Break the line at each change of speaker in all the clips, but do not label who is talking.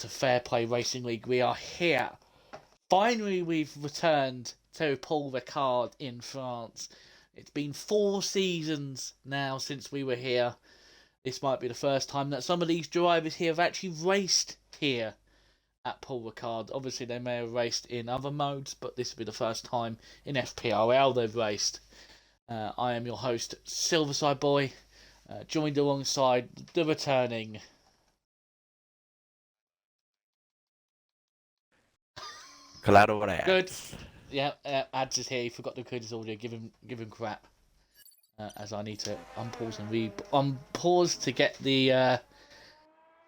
to Fair Play Racing League. We are here. Finally, we've returned to Paul Ricard in France. It's been 4 seasons now since we were here. This might be the first time that some of these drivers here have actually raced here at Paul Ricard. Obviously, they may have raced in other modes, but this will be the first time in FPRL they've raced. I am your host, Silverside Boy, joined alongside the returning...
Collateral.
Good. Yeah, Ads is here. He forgot to include his audio. Give him crap. As I need to unpause and unpause to get the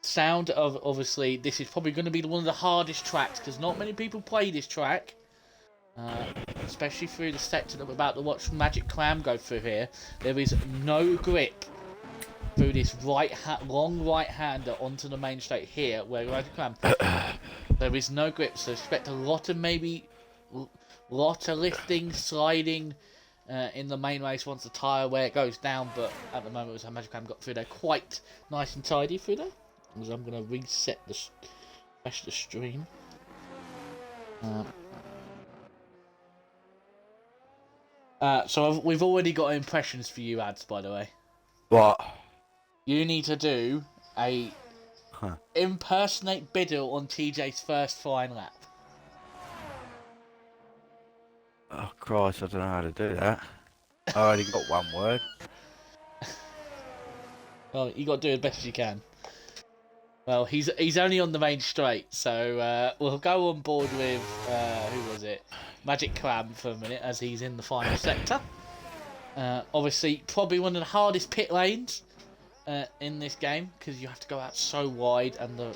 sound of. Obviously, this is probably going to be one of the hardest tracks because not many people play this track, especially through the sector that we're about to watch Magic Clam go through here. There is no grip through this long right-hander onto the main straight here, where Magic Clam. There is no grip, so expect a lot of lifting, sliding in the main race once the tyre where it goes down. But at the moment, as Magic Clam got through there, quite nice and tidy through there. As I'm going to reset the stream. So we've already got impressions for you, Ads. By the way,
What?
you need to do a impersonate Biddle on TJ's first flying lap.
Oh Christ, I don't know how to do that. I already got one word.
Well, you got to do as best as you can. Well, he's only on the main straight, so we'll go on board with who was it? Magic Clam for a minute, as he's in the final sector. Obviously, probably one of the hardest pit lanes in this game because you have to go out so wide, and the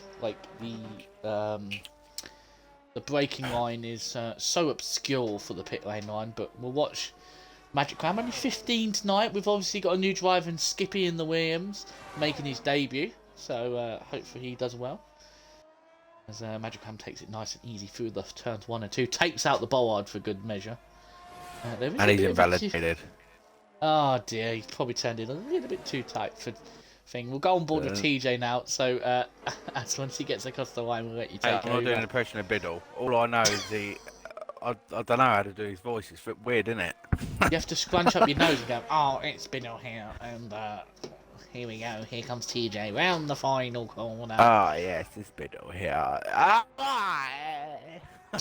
braking line is so obscure for the pit lane line. But we'll watch Magic Clam, only 15 tonight. We've obviously got a new driver in Skippy in the Williams making his debut, so hopefully he does well. As Magic Clam takes it nice and easy through the turns 1 and 2, takes out the bollard for good measure.
And he's invalidated.
Oh dear, he's probably turned it a little bit too tight for thing. We'll go on board with TJ now, so as once he gets across the line, we'll let you take over.
I'm not doing an impression of Biddle. All I know is I don't know how to do his voice. It's weird, isn't it?
You have to scrunch up your nose and go, oh, it's Biddle here, and here we go. Here comes TJ round the final corner.
Ah, yes, it's Biddle here.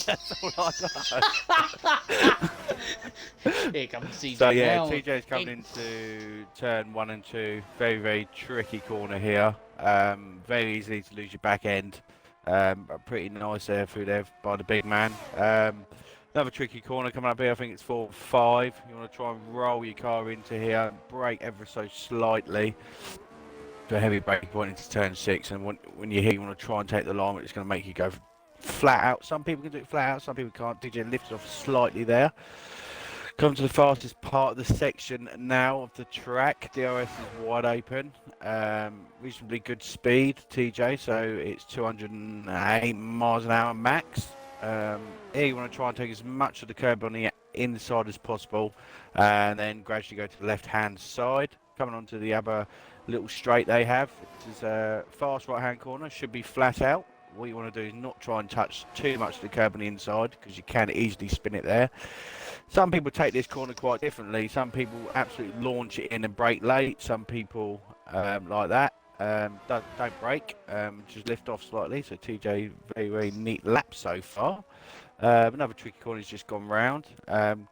That's all I know.
Here comes TJ.
So yeah,
now.
TJ's coming into turn 1 and 2. Very, very tricky corner here. Very easy to lose your back end. Pretty nice there through there by the big man. Another tricky corner coming up here. I think it's 4 5. You want to try and roll your car into here, brake ever so slightly to a heavy brake point into turn 6. And when you're here, you want to try and take the line, but it's going to make you go flat out. Some people can do it flat out, some people can't. DJ lifts off slightly there. Come to the fastest part of the section now of the track. DRS is wide open. Reasonably good speed, TJ, so it's 208 miles an hour max. Here you want to try and take as much of the curb on the inside as possible, and then gradually go to the left hand side. Coming onto the other little straight they have. It's a fast right hand corner, should be flat out. What you want to do is not try and touch too much of the curb on the inside because you can easily spin it there. Some people take this corner quite differently. Some people absolutely launch it in and brake late. Some people like that. Don't brake, just lift off slightly. So TJ, very, very neat lap so far. Another tricky corner has just gone round.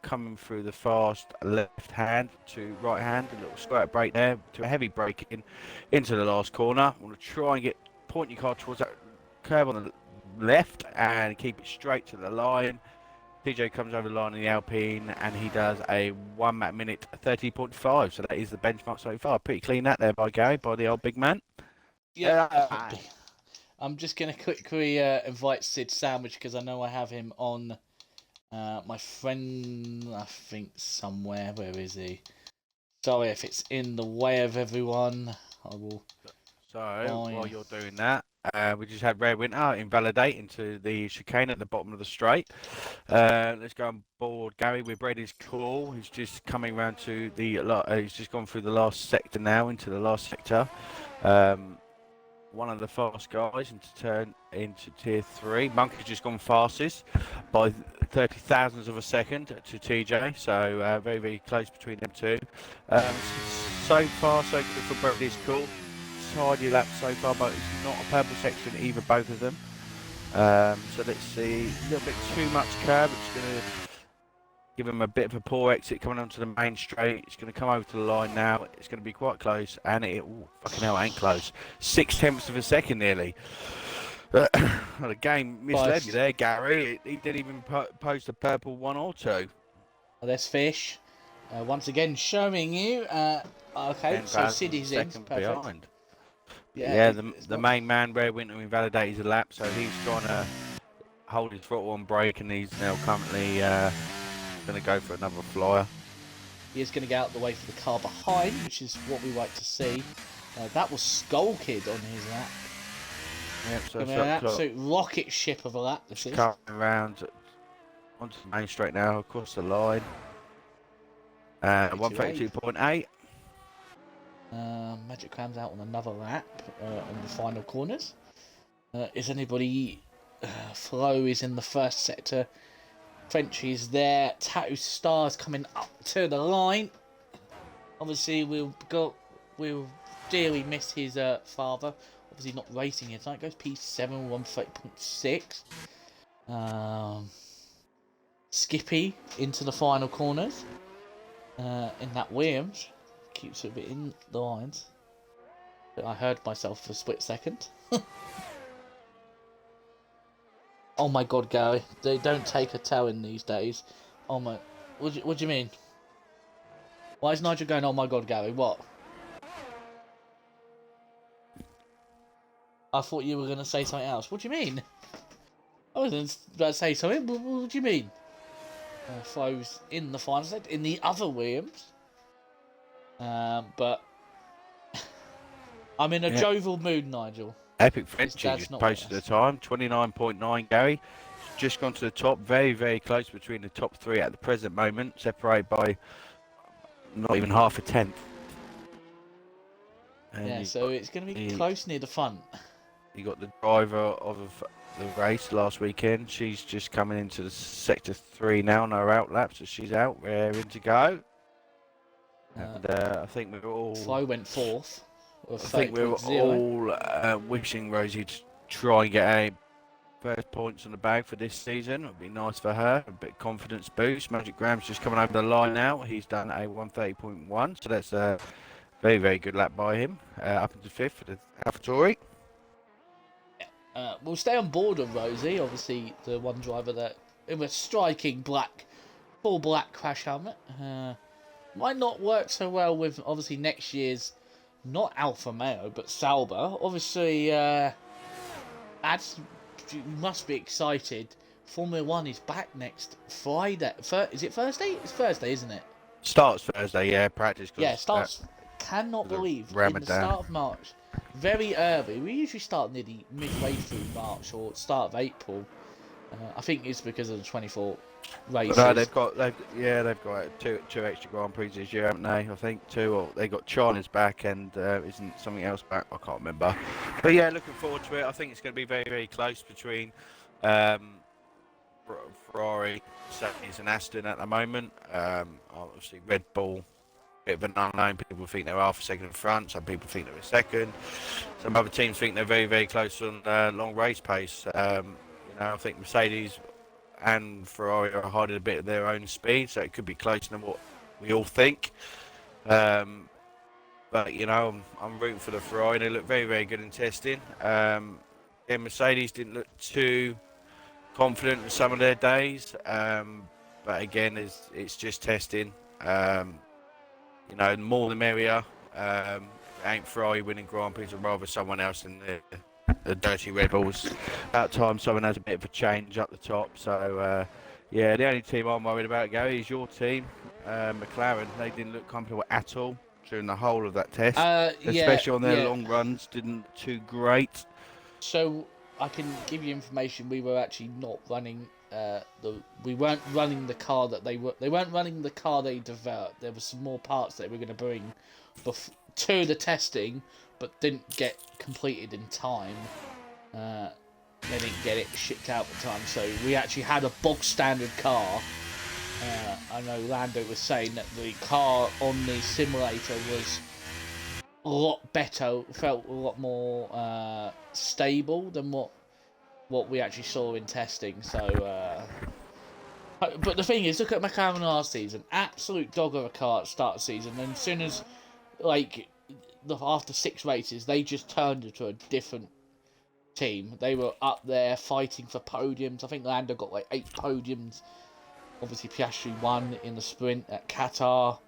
Coming through the fast left hand to right hand, a little squirt brake there to a heavy brake into the last corner. I want to try and point your car towards that curb on the left and keep it straight to the line. TJ comes over the line in the Alpine and he does a 1 minute 30.5. So that is the benchmark so far. Pretty clean that there by Gary, by the old big man.
Yeah. I'm just going to quickly invite Sid Sandwich because I know I have him on my friend, I think somewhere. Where is he? Sorry if it's in the way of everyone. I will.
So while you're doing that, we just had Rare Winter invalidate into the chicane at the bottom of the straight. Let's go on board Gary with Brady's call. He's just coming around to the. He's just gone through the last sector now into the last sector. one of the fast guys into turn into tier 3. Monkey's just gone fastest by 30 thousandths of a second to TJ, so very, very close between them two. So far, so good for Bradley's Cool. Tidy lap so far, but it's not a purple section either, both of them. So let's see, a little bit too much curb. It's going to give him a bit of a poor exit coming onto the main straight. It's going to come over to the line now. It's going to be quite close, and fucking hell, ain't close. 0.6 of a second nearly. Well, the game misled you there, Gary. He didn't even post a purple 1 or 2.
Well, there's Fish. Once again, showing you. Okay, so Siddy's in. Perfect.
Behind. Yeah, the main man, Rare Winter, invalidated his lap, so he's trying to hold his throttle on brake, and he's now currently going to go for another flyer.
He is going to get out of the way for the car behind, which is what we like to see. That was Skull Kid on his lap.
Yep, so
an absolute rocket ship of a lap. This is
coming around onto the main straight now, across the line. 132.8.
Magic Cram's out on another lap on the final corners. Is anybody... Flo is in the first sector. Frenchy is there. Tattoo Star's coming up to the line. Obviously, we'll dearly miss his father. Obviously, not racing here tonight. Goes P7, 130.6. Skippy into the final corners. In that Williams. Keeps it a bit in the lines. But I heard myself for a split second. Oh my god, Gary. They don't take a towing these days. Oh my... What do you mean? Why is Nigel going, oh my god, Gary? What? I thought you were going to say something else. What do you mean? I wasn't about to say something. What do you mean? Flo's in the final set, in the other Williams. But... I'm in a jovial mood, Nigel.
Epic Frenchy just posted the time, 29.9, Gary. Just gone to the top, very, very close between the top 3 at the present moment, separated by not even half a tenth. And
yeah, so it's going to be close near the front.
You got the driver of the race last weekend. She's just coming into the sector 3 now on her out lap, so she's out, raring to go. And I think we're all...
Flo went 4th.
I think we were all wishing Rosie to try and get a first points on the bag for this season. It would be nice for her, a bit of confidence boost. Magic Graham's just coming over the line now. He's done a 130.1, so that's a very, very good lap by him. Up into 5th for the AlphaTauri.
We'll stay on board of Rosie, obviously the one driver that in a striking full black crash helmet. Might not work so well with obviously next year's not Alfa Romeo, but Sauber. Obviously, you must be excited. Formula 1 is back next Friday. Is it Thursday? It's Thursday, isn't it?
Starts Thursday, yeah, practice.
Yeah, starts. Cannot believe Ramadan. In the start of March. Very early. We usually start nearly midway through March or start of April. I think it's because of the 24 races.
No, they've got two extra Grand Prix this year, haven't they? I think 2. Or they got China's back and isn't something else back? I can't remember. But yeah, looking forward to it. I think it's going to be very, very close between Ferrari, Mercedes, and Aston at the moment. Obviously, Red Bull, bit of an unknown. People think they're half a second in front. Some people think they're a second. Some other teams think they're very, very close on long race pace. I think Mercedes and Ferrari are hiding a bit of their own speed, so it could be closer than what we all think. But I'm rooting for the Ferrari. They look very, very good in testing. Mercedes didn't look too confident in some of their days, but again, it's just testing. The more the merrier. Ain't Ferrari winning Grand Prix, or rather someone else in the dirty Red Bulls. About time someone has a bit of a change up the top. So, the only team I'm worried about, Gary, is your team, McLaren. They didn't look comfortable at all during the whole of that test, especially on their long runs. Didn't look too great. So
I can give you information. We were actually not running. We weren't running the car that they weren't running the car they developed. There were some more parts they were going to bring to the testing, but didn't get completed in time. They didn't get it shipped out in time, so we actually had a bog standard car. I know Lando was saying that the car on the simulator was a lot better, felt a lot more stable than what we actually saw in testing. So, but the thing is, look at McLaren last season, absolute dog of a car at the start of the season. And as soon as after 6 races, they just turned into a different team. They were up there fighting for podiums. I think Lando got like 8 podiums. Obviously, Piastri won in the sprint at Qatar.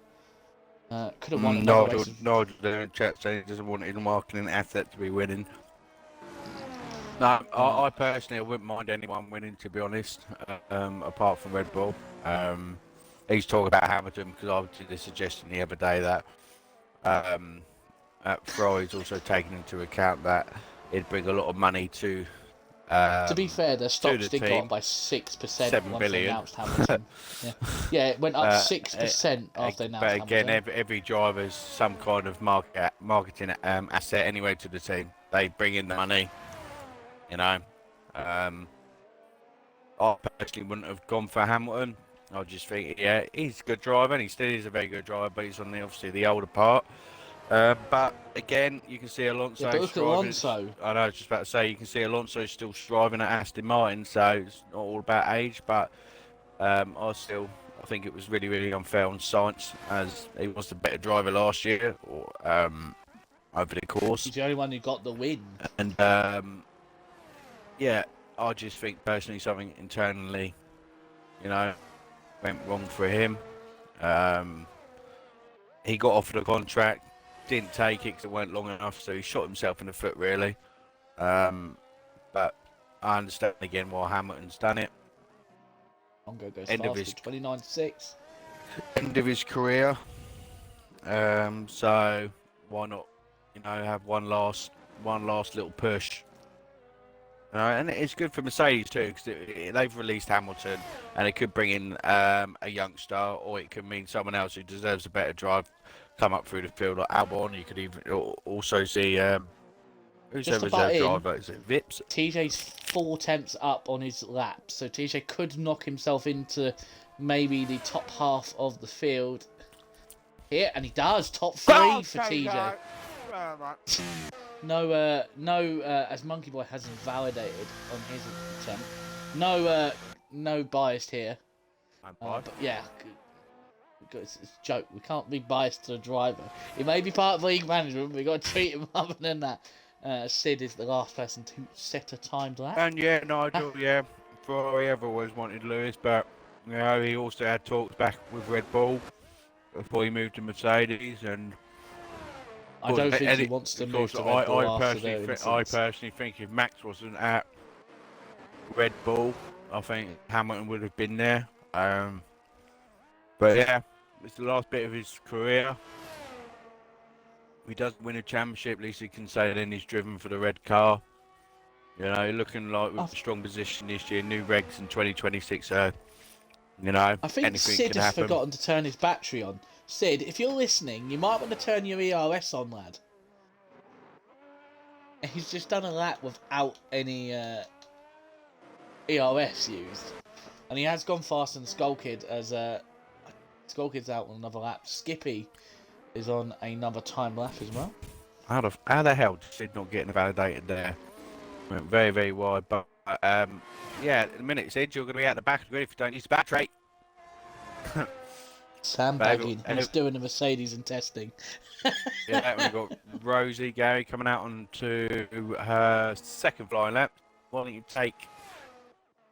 Could have won another race.
No, the chat saying he doesn't want his marketing asset to be winning. No, I personally wouldn't mind anyone winning, to be honest, apart from Red Bull. He's talking about Hamilton because I did the suggestion the other day that Freud's also taking into account that it'd bring a lot of money to.
To be fair, their stocks did go up by 6%
7
once
billion.
they announced Hamilton. Yeah, it went up 6% after they announced Hamilton.
But again, every driver's some kind of marketing asset anyway to the team. They bring in the money, you know. I personally wouldn't have gone for Hamilton. I just think, yeah, he's a good driver, and he still is a very good driver, but he's on obviously the older part. But again, you can see Alonso.
Yeah, but look at Alonso.
I know, I was just about to say, you can see Alonso still striving at Aston Martin, so it's not all about age. But I think it was really, really unfair on Sainz, as he was the better driver last year, over the course.
He's the only one who got the win.
And yeah, I just think personally something internally, you know, went wrong for him. He got offered a contract. Didn't take it because it weren't long enough, so he shot himself in the foot, really. But I understand again why Hamilton's done it.
Longo goes fast with 29.6.
End of his career. So why not, you know, have one last little push. And it's good for Mercedes too, because they've released Hamilton, and it could bring in a youngster, or it could mean someone else who deserves a better drive come up through the field, like Albon. You could even also see who's their reserve driver? Is it Vips?
TJ's 4 tenths up on his lap, so TJ could knock himself into maybe the top half of the field here, and he does. Top 3 for TJ. No, as Monkey Boy hasn't validated on his attempt. No biased here. But yeah, it's a joke. We can't be biased to the driver. He may be part of league management, but we got to treat him other than that. Sid is the last person to set a timed lap.
And yeah, Nigel, yeah, Ferrari have always wanted Lewis, but you know, he also had talks back with Red Bull before he moved to Mercedes, and
I don't think he wants to move to Red Bull
I personally think if Max wasn't at Red Bull, I think Hamilton would have been there. But yeah, it's the last bit of his career. If he doesn't win a championship, at least he can say then he's driven for the red car. You know, looking like with a strong position this year, new regs in 2026. So, you know,
I think Sid has forgotten to turn his battery on. Sid, if you're listening, you might want to turn your ERS on, lad. He's just done a lap without any ERS used. And he has gone faster than Skull Kid, as Skull Kid's out on another lap. Skippy is on another time lap as well.
How the hell did Sid not getting validated there? Went very, very wide. But yeah, in a minute, Sid, you're going to be out the back of the grid if you don't use the battery.
Sandbagging. He's doing the Mercedes and testing.
Yeah, we've got Rosie Gary coming out onto her second flying lap. Why don't you take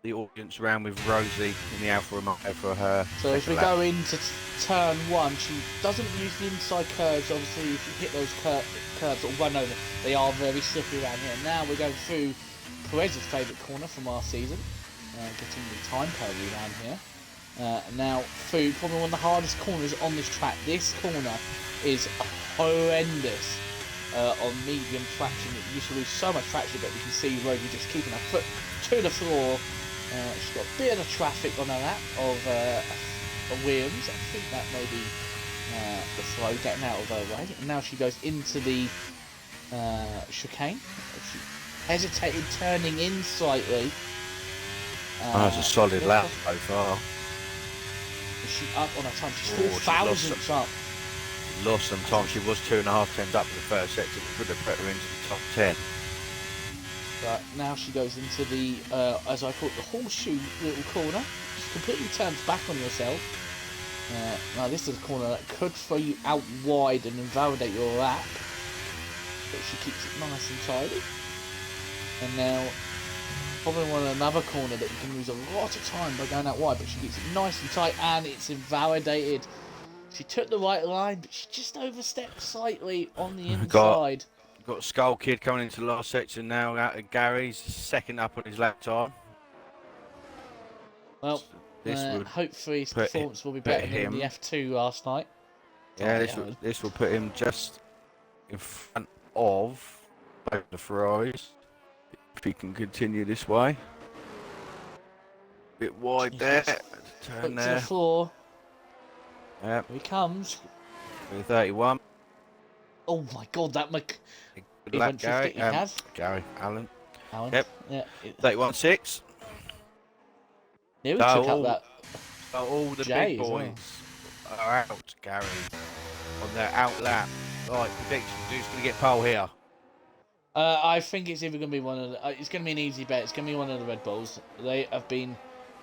the audience around with Rosie in the Alfa Romeo for her?
So as we go into turn 1, she doesn't use the inside curves. Obviously, if you hit those curves or run over, they are very slippery around here. Now we're going through Perez's favourite corner from our season, getting the time code around here. Now through probably one of the hardest corners on this track. This corner is horrendous on medium traction. It used to lose so much traction, but you can see Rosie just keeping her foot to the floor. She's got a bit of traffic on her lap of Williams. I think that may be the slow, getting out of her way. And now she goes into the chicane. She hesitated, turning in slightly.
That's a solid lap so far.
Is she up on her time? She's 4 thousandths up.
Lost some time. She was 2.5 tenths up in the first sector, which would have put her into the top 10.
But now she goes into the, as I call it, the horseshoe little corner. She completely turns back on herself. Now this is a corner that could throw you out wide and invalidate your lap. But she keeps it nice and tidy. And now, probably another corner that you can lose a lot of time by going out wide, but she keeps it nice and tight, and it's invalidated. She took the right line, but she just overstepped slightly on the inside.
Got Skull Kid coming into the last section now out of Gary's, second up on his lap time.
Well, hopefully his performance will be better than the F2 last night.
Yeah, this will put him just in front of both the Ferraris. If he can continue this way. Bit wide there. Turn there.
To the floor.
Yep.
Here he comes.
31.
Oh my god, that
Good lap, Gary. Alan. Yep.
Yeah.
31.6.
Nearly took out that.
All the big boys are out, Gary, on their out lap. Right, prediction. Who's going to get pole here?
I think it's either going to be one of the. It's going to be an easy bet. It's going to be one of the Red Bulls. They have been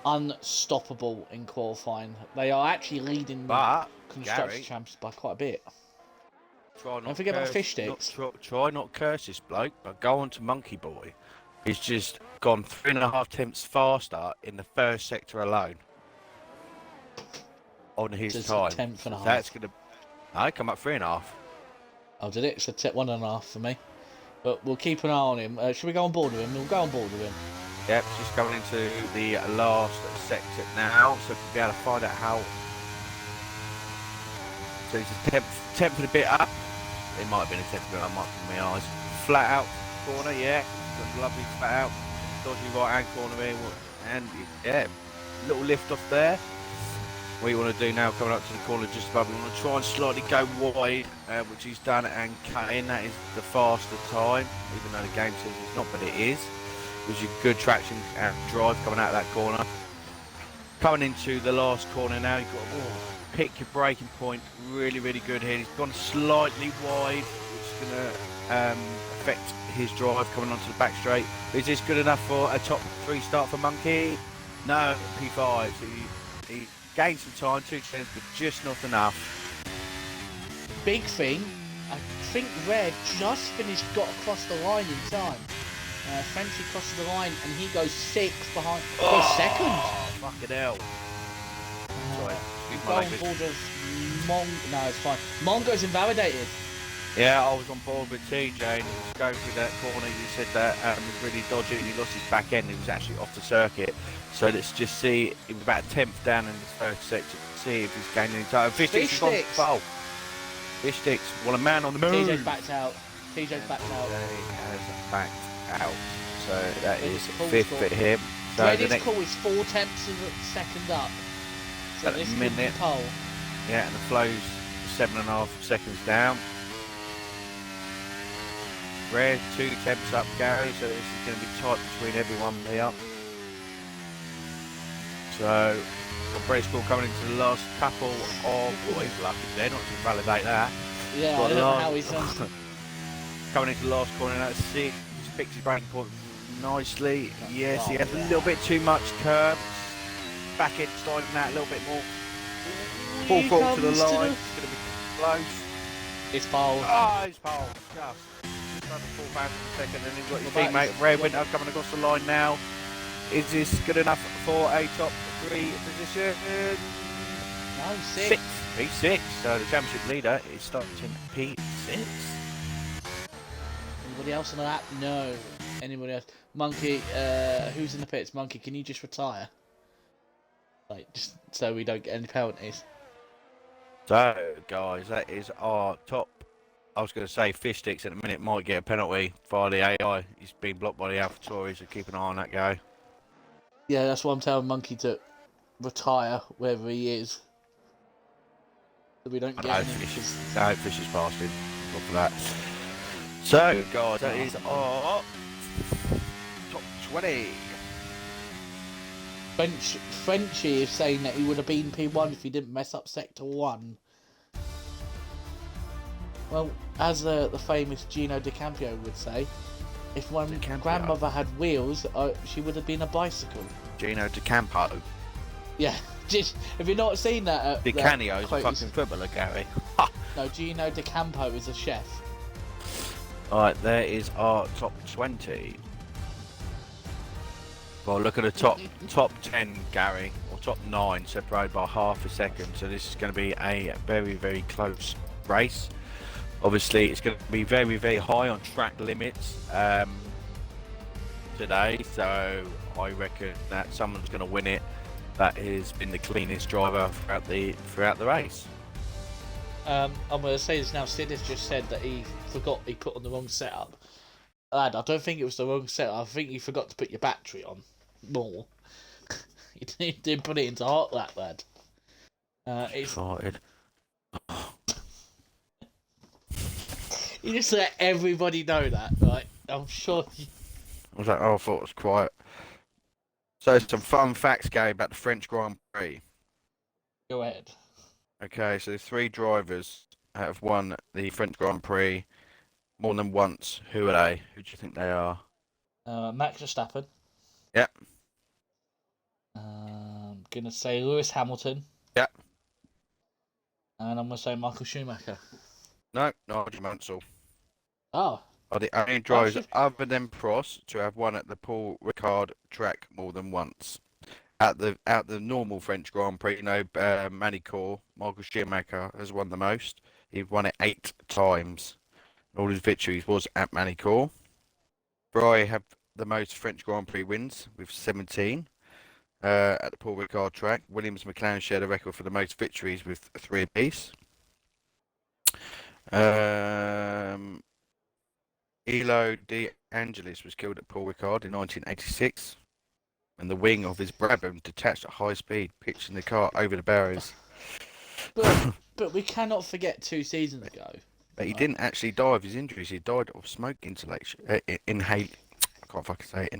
unstoppable in qualifying. They are actually leading the constructors champs by quite a bit. Don't forget about fish sticks.
Try not curse this bloke, but go on to Monkey Boy. He's just gone 3.5 tenths faster in the first sector alone. On his time.
10.5.
That's going to. I come up 3.5.
Oh, did it? So 1.5 for me. But we'll keep an eye on him. Should we go on board with him? We'll go on board with him.
Yep, just going into the last sector now, so we'll be able to find out how. So he's a tenth and a bit up. It might have been a tenth and a bit up, might be in my eyes. Flat out corner, yeah. Lovely flat out. Dodgy right hand corner here. And yeah, little lift off there. What you want to do now, coming up to the corner just above, we want to try and slightly go wide, which he's done, and cut in. That is the faster time, even though the game says it's not, but it is. Which is good traction and drive coming out of that corner. Coming into the last corner now, you've got to pick your braking point really, really good here. He's gone slightly wide, which is going to affect his drive coming onto the back straight. Is this good enough for a top 3 start for Monkey? No, P5. So he gained some time, 2 tenths, but just not enough.
Big thing, I think Red just got across the line in time. Frenchy crosses the line and he goes 6th behind. Goes 2nd.
Fucking hell. Sorry.
Go on board of No, it's fine. Mongo's invalidated.
Yeah, I was on board with TJ and he was going through that corner. You said that was really dodgy and he lost his back end. He was actually off the circuit. So let's just see. He was about a 10th down in the first section. See if he's gaining any time. Fish Sticks has gone. Fish Sticks. Well, a man on the move.
TJ's backed out.
TJ has backed out. So that is 5th for him. So
Reddit's call is 4 tenths of a second up. So this could be pole.
Yeah, and the flow's 7.5 seconds down. Red 2 tenths up, Gary. So this is going to be tight between everyone here. So, British School coming into the last couple of. Oh, he's lucky there not to validate that.
Yeah, I don't know how he's done.
Coming into the last corner, that's 6. He's picked his braking point nicely. Yes, he has a little bit too much curb. Back end sliding out a little bit more. Full throttle to the line. It's going to be close.
It's pole.
Oh, it's pole. Just under 4 pounds a second. And you've got your teammate Red Winter coming across the line now. Is this good enough for a top 3 position?
No, 6.
P6. So the championship leader is starting P6.
Anybody else on the lap? No. Anybody else? Monkey, who's in the pits? Monkey, can you just retire? Like, just so we don't get any penalties.
So, guys, that is our top. I was going to say Fish Sticks at the minute might get a penalty via the AI. He's been blocked by the AlphaTauri, so keep an eye on that guy.
Yeah, that's why I'm telling Monkey to retire wherever he is. We don't
I
get
know
any.
Fish is past him. Not for that. So, guys, that is our top 20.
Frenchie is saying that he would have been P1 if he didn't mess up Sector 1. Well, as the famous Gino D'Ampio would say, if my grandmother had wheels, she would have been a bicycle.
Gino D'Acampo.
Yeah, have you not seen that?
Di Canio's a fucking footballer, Gary.
No, Gino D'Acampo is a chef.
Alright, there is our top 20. Well, look at the top 10, Gary, or top 9, separated by half a second. So this is going to be a very, very close race. Obviously, it's going to be very, very high on track limits today. So I reckon that someone's going to win it. That has been the cleanest driver throughout the race.
I'm going to say this now. Sid has just said that he forgot he put on the wrong setup. Lad, I don't think it was the wrong setup. I think you forgot to put your battery on more. You didn't put it into hot lap, lad. It's
Farted.
You just let everybody know that, right? I'm sure.
I was like, oh, I thought it was quiet. So some fun facts, Gary, about the French Grand Prix.
Go ahead.
Okay, so there's 3 drivers that have won the French Grand Prix more than once. Who are they? Who do you think they are?
Max Verstappen.
Yep.
Gonna say Lewis Hamilton.
Yep.
And I'm gonna say Michael Schumacher.
No, Nigel Mansell.
Oh.
Are the only drivers other than Prost to have won at the Paul Ricard track more than once. At the normal French Grand Prix, Manicourt, Michael Schumacher has won the most. He's won it 8 times. All his victories was at Manicourt. Ferrari have the most French Grand Prix wins with 17 at the Paul Ricard track. Williams McLaren share the record for the most victories with 3 apiece. Elo De Angelis was killed at Paul Ricard in 1986 when the wing of his Brabham detached at high speed, pitching the car over the barriers.
But we cannot forget 2 seasons ago.
But he didn't actually die of his injuries. He died of smoke inhalation. I can't fucking say it.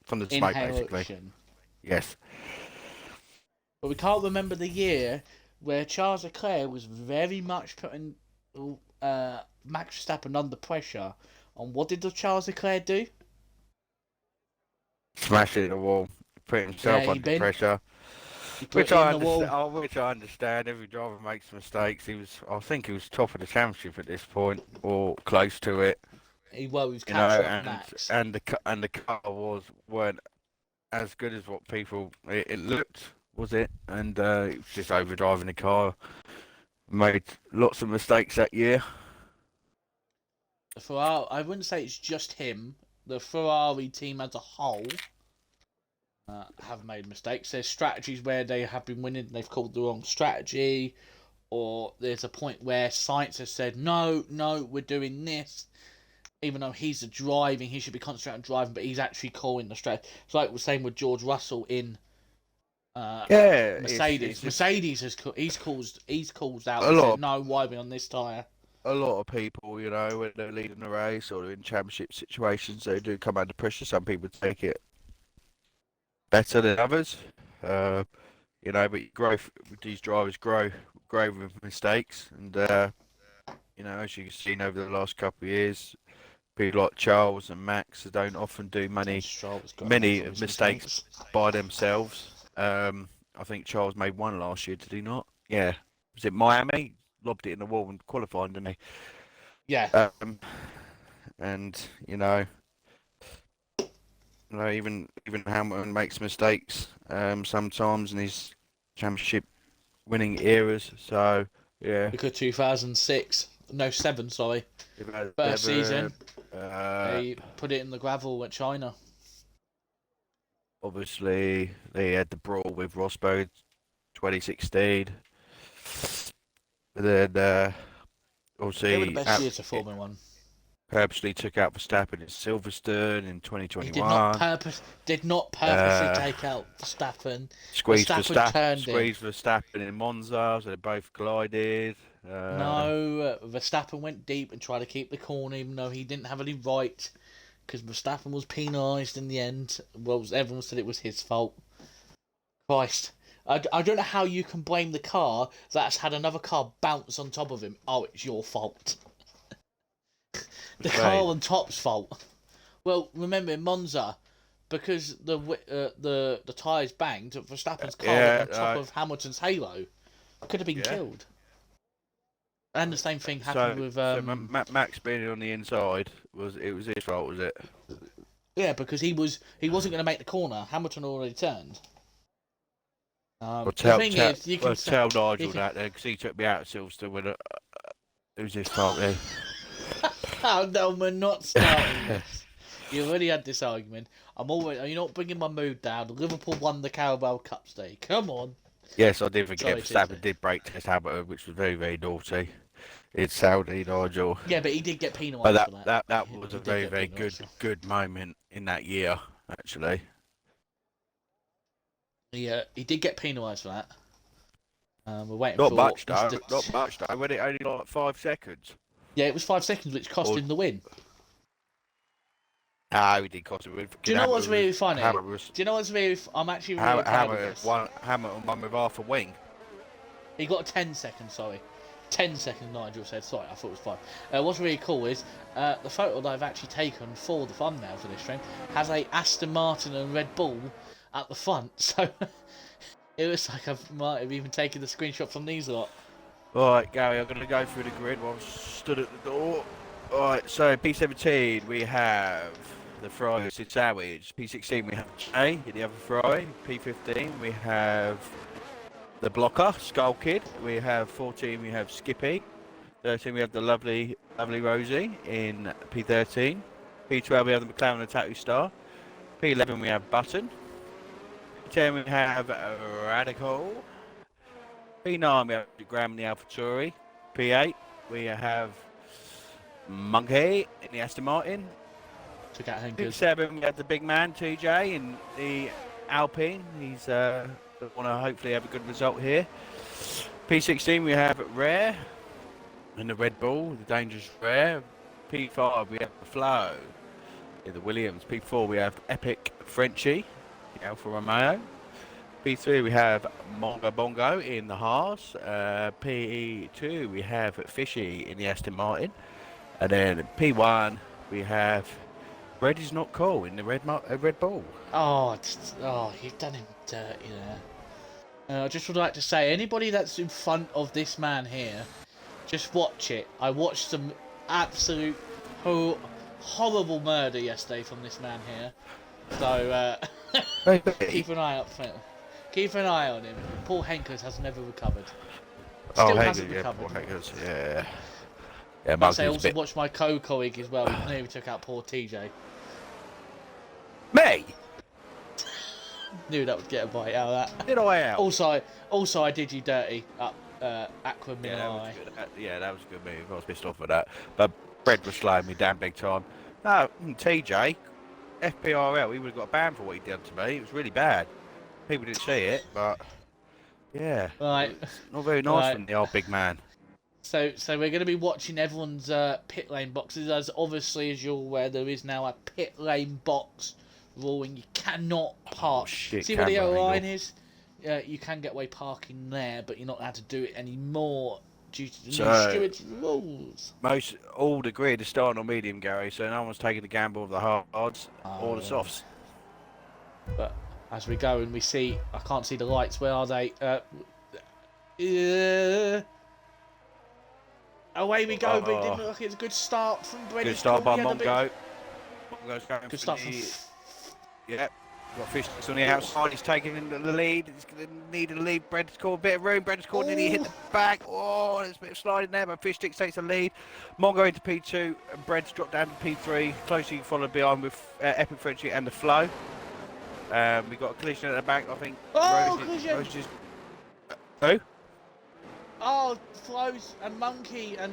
From the smoke, basically. Yes.
But we can't remember the year where Charles Leclerc was very much putting Max Verstappen under pressure. And what did Charles Leclerc do?
Smashed it in the wall. Put himself under pressure. Which I understand. Every driver makes mistakes. I think he was top of the championship at this point, or close to it.
He was catching up Max.
And the car weren't as good as what people it looked, was it? And it was just overdriving the car. Made lots of mistakes that year.
The Ferrari, I wouldn't say it's just him. The Ferrari team as a whole have made mistakes. There's strategies where they have been winning, they've called the wrong strategy, or there's a point where science has said, no, we're doing this. Even though he's driving, he should be concentrating on driving, but he's actually calling the strategy. It's like we're saying with George Russell in Mercedes. Mercedes he's caused out and said, no, why are we on this tyre?
A lot of people, when they're leading the race or in championship situations, they do come under pressure. Some people take it better than others, but these drivers grow with mistakes, and as you've seen over the last couple of years, people like Charles and Max don't often do many mistakes by themselves. I think Charles made one last year, did he not? Yeah, was it Miami? Lobbed it in the wall and qualified, didn't he?
Yeah.
And even Hamilton makes mistakes sometimes in his championship winning eras. So yeah.
Because 7, sorry. First season, they put it in the gravel at China.
Obviously, they had the brawl with Rosberg, 2016. Then obviously,
They were the best years of Formula 1.
purposely took out Verstappen in Silverstone in
He
2021.
did not purposely take out Verstappen.
Squeezed
Verstappen turned him.
Verstappen in Monza, so they both collided.
No, Verstappen went deep and tried to keep the corner, even though he didn't have any right, because Verstappen was penalised in the end. Well, everyone said it was his fault. Christ. I don't know how you can blame the car that's had another car bounce on top of him. Oh, it's your fault. The car on top's fault. Well, remember in Monza, because the tyres banged, Verstappen's car went on top of Hamilton's halo. Could have been killed. And the same thing happened with
Max being on the inside was his fault, was it?
Yeah, because he wasn't going to make the corner. Hamilton already turned.
Well,
the
tell
thing is, you can
tell Nigel that then, because he took me out of Silverstone when it was his fault. Then.
Oh no, we're not starting this. You already had this argument. You're not bringing my mood down. Liverpool won the Carabao Cup today. Come on.
Yes, I did forget Verstappen did break test Hamilton, which was very, very naughty. It's Saudi, Nigel.
Yeah, but he did get penalised for that.
That was a very, very good moment in that year, actually.
Yeah, he did get penalised for that. We're waiting
not
for
much though. Not much though. When it only like 5 seconds.
Yeah, it was 5 seconds, which cost him the win.
Ah, he did cost him the win.
Do you know what's really funny? Do you know what's really? I'm actually really proud of this.
Hamilton won with half a wing.
He got 10 seconds. Sorry, 10 seconds. Nigel said. Sorry, I thought it was 5. What's really cool is the photo that I've actually taken for the thumbnail for this stream has a Aston Martin and Red Bull at the front. So it looks like I might have even taken the screenshot from these lot.
Alright, Gary, I'm going to go through the grid while I'm stood at the door. Alright, so P17 we have the Ferrari Sid Sandwich. P16 we have Jay in the other Ferrari. P15 we have the Blocker, Skull Kid. We have 14 we have Skippy. 13 we have the lovely Rosie in P13. P12 we have the McLaren and Tattoo Star. P11 we have Button. P10 we have Radical. P9 we have Graham in the AlphaTauri. P8 we have Monkey in the Aston Martin.
Took out Henkers.
P7 we have the big man TJ in the Alpine. He's want to hopefully have a good result here. P16 we have Rare in the Red Bull, the dangerous Rare. P5 we have the Flow in the Williams. P4 we have Epic Frenchie, the Alfa Romeo. P3 we have Mongo Bongo in the Haas. P2 we have Fishy in the Aston Martin. And then P1 we have Red is not cool in the Red Bull.
Oh, you've done him dirty there. I just would like to say, anybody that's in front of this man here, just watch it. I watched some absolute horrible murder yesterday from this man here. So keep an eye out for him. Keep an eye on him. Paul Henkers has never recovered. Still hasn't recovered.
Paul Henkers, yeah.
I also watched my co-colleague as well. He nearly took out poor TJ.
Me?
Knew that would get a bite out of that.
Did I out?
Also, I did you dirty up Aqua Milan.
Yeah, that was a good move. I was pissed off at that. But Brad was slowing me down big time. No, TJ, FPRL, he would have got banned for what he did to me. It was really bad. People didn't see it, but yeah.
Right.
Not very nice from the old big man.
So we're going to be watching everyone's pit lane boxes. As obviously, as you're aware, there is now a pit lane box rule, and you cannot park. See where the yellow line is? You can get away parking there, but you're not allowed to do it anymore due to the new stewards' rules.
All the grid is starting on medium, Gary, so no one's taking the gamble of the hards or the softs.
But as we go and we see, I can't see the lights. Where are they? Away we go, but it didn't look like it's a good start from Brady.
Good start by Mongo. Mongo's going
good start from...
Yep. Got Fish on the outside. He's taking the lead. He's going to need a lead. Brendan's caught a bit of room. Brendan's caught, and he hit the back. Oh, there's a bit of sliding there, but Fish takes the lead. Mongo into P2. And Brendan's dropped down to P3. Closely followed behind with Epic Frenchie and the Flow. We got a collision at the back, I think.
Oh, collision!
Who?
Oh, Flows and Monkey and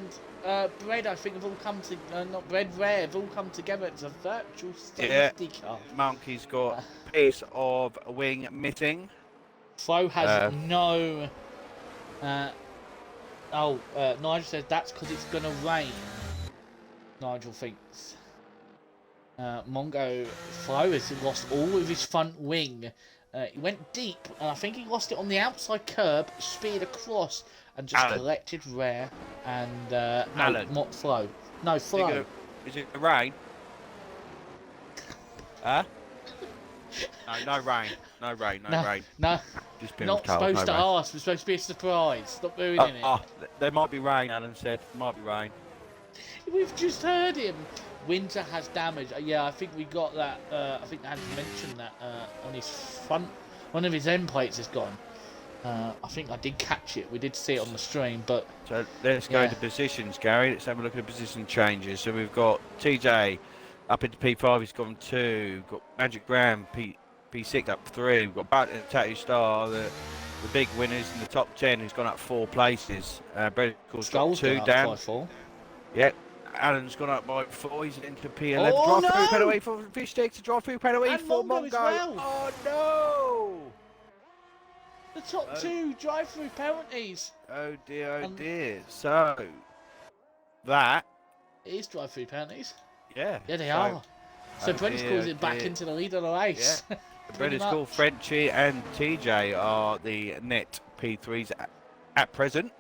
Bread, I think have all come to not Bread Rare, have all come together. It's a virtual safety car.
Monkey's got a piece of wing missing.
Flo has no. Nigel says that's because it's gonna rain. Nigel thinks. Mongo Flo has lost all of his front wing. He went deep, and I think he lost it on the outside curb, speared across, and just collected Rare and not Flo. No, Flo.
Is it the rain? Huh? No rain. No rain.
No.
Just
not supposed to ask. It's supposed to be a surprise. Stop ruining it.
There might be rain, Alan said. Might be rain.
We've just heard him. Winter has damage. Yeah, I think we got that. I think Andy mentioned that on his front. One of his end plates is gone. I think I did catch it. We did see it on the stream, but.
So let's go to positions, Gary. Let's have a look at the position changes. So we've got TJ up into P5. He's gone 2. We've got Magic Graham P6 up 3. We've got Bartlett and Tattoo Star, the big winners in the top 10. Who's gone up 4 places. Bredicle's got 2 down.
4.
Yep. Alan's gone up by 4. He's into P11. Drive-through penalty for Fish Sticks. A drive-through penalty for Mongo.
As well.
Oh no!
The top 2 drive-through penalties.
Oh dear. So that
it is drive-through penalties.
Yeah.
Yeah, they are. So Bredicle's it back into the lead of the race.
Yeah. Bredicle's, Frenchie, and TJ are the net P3s at present.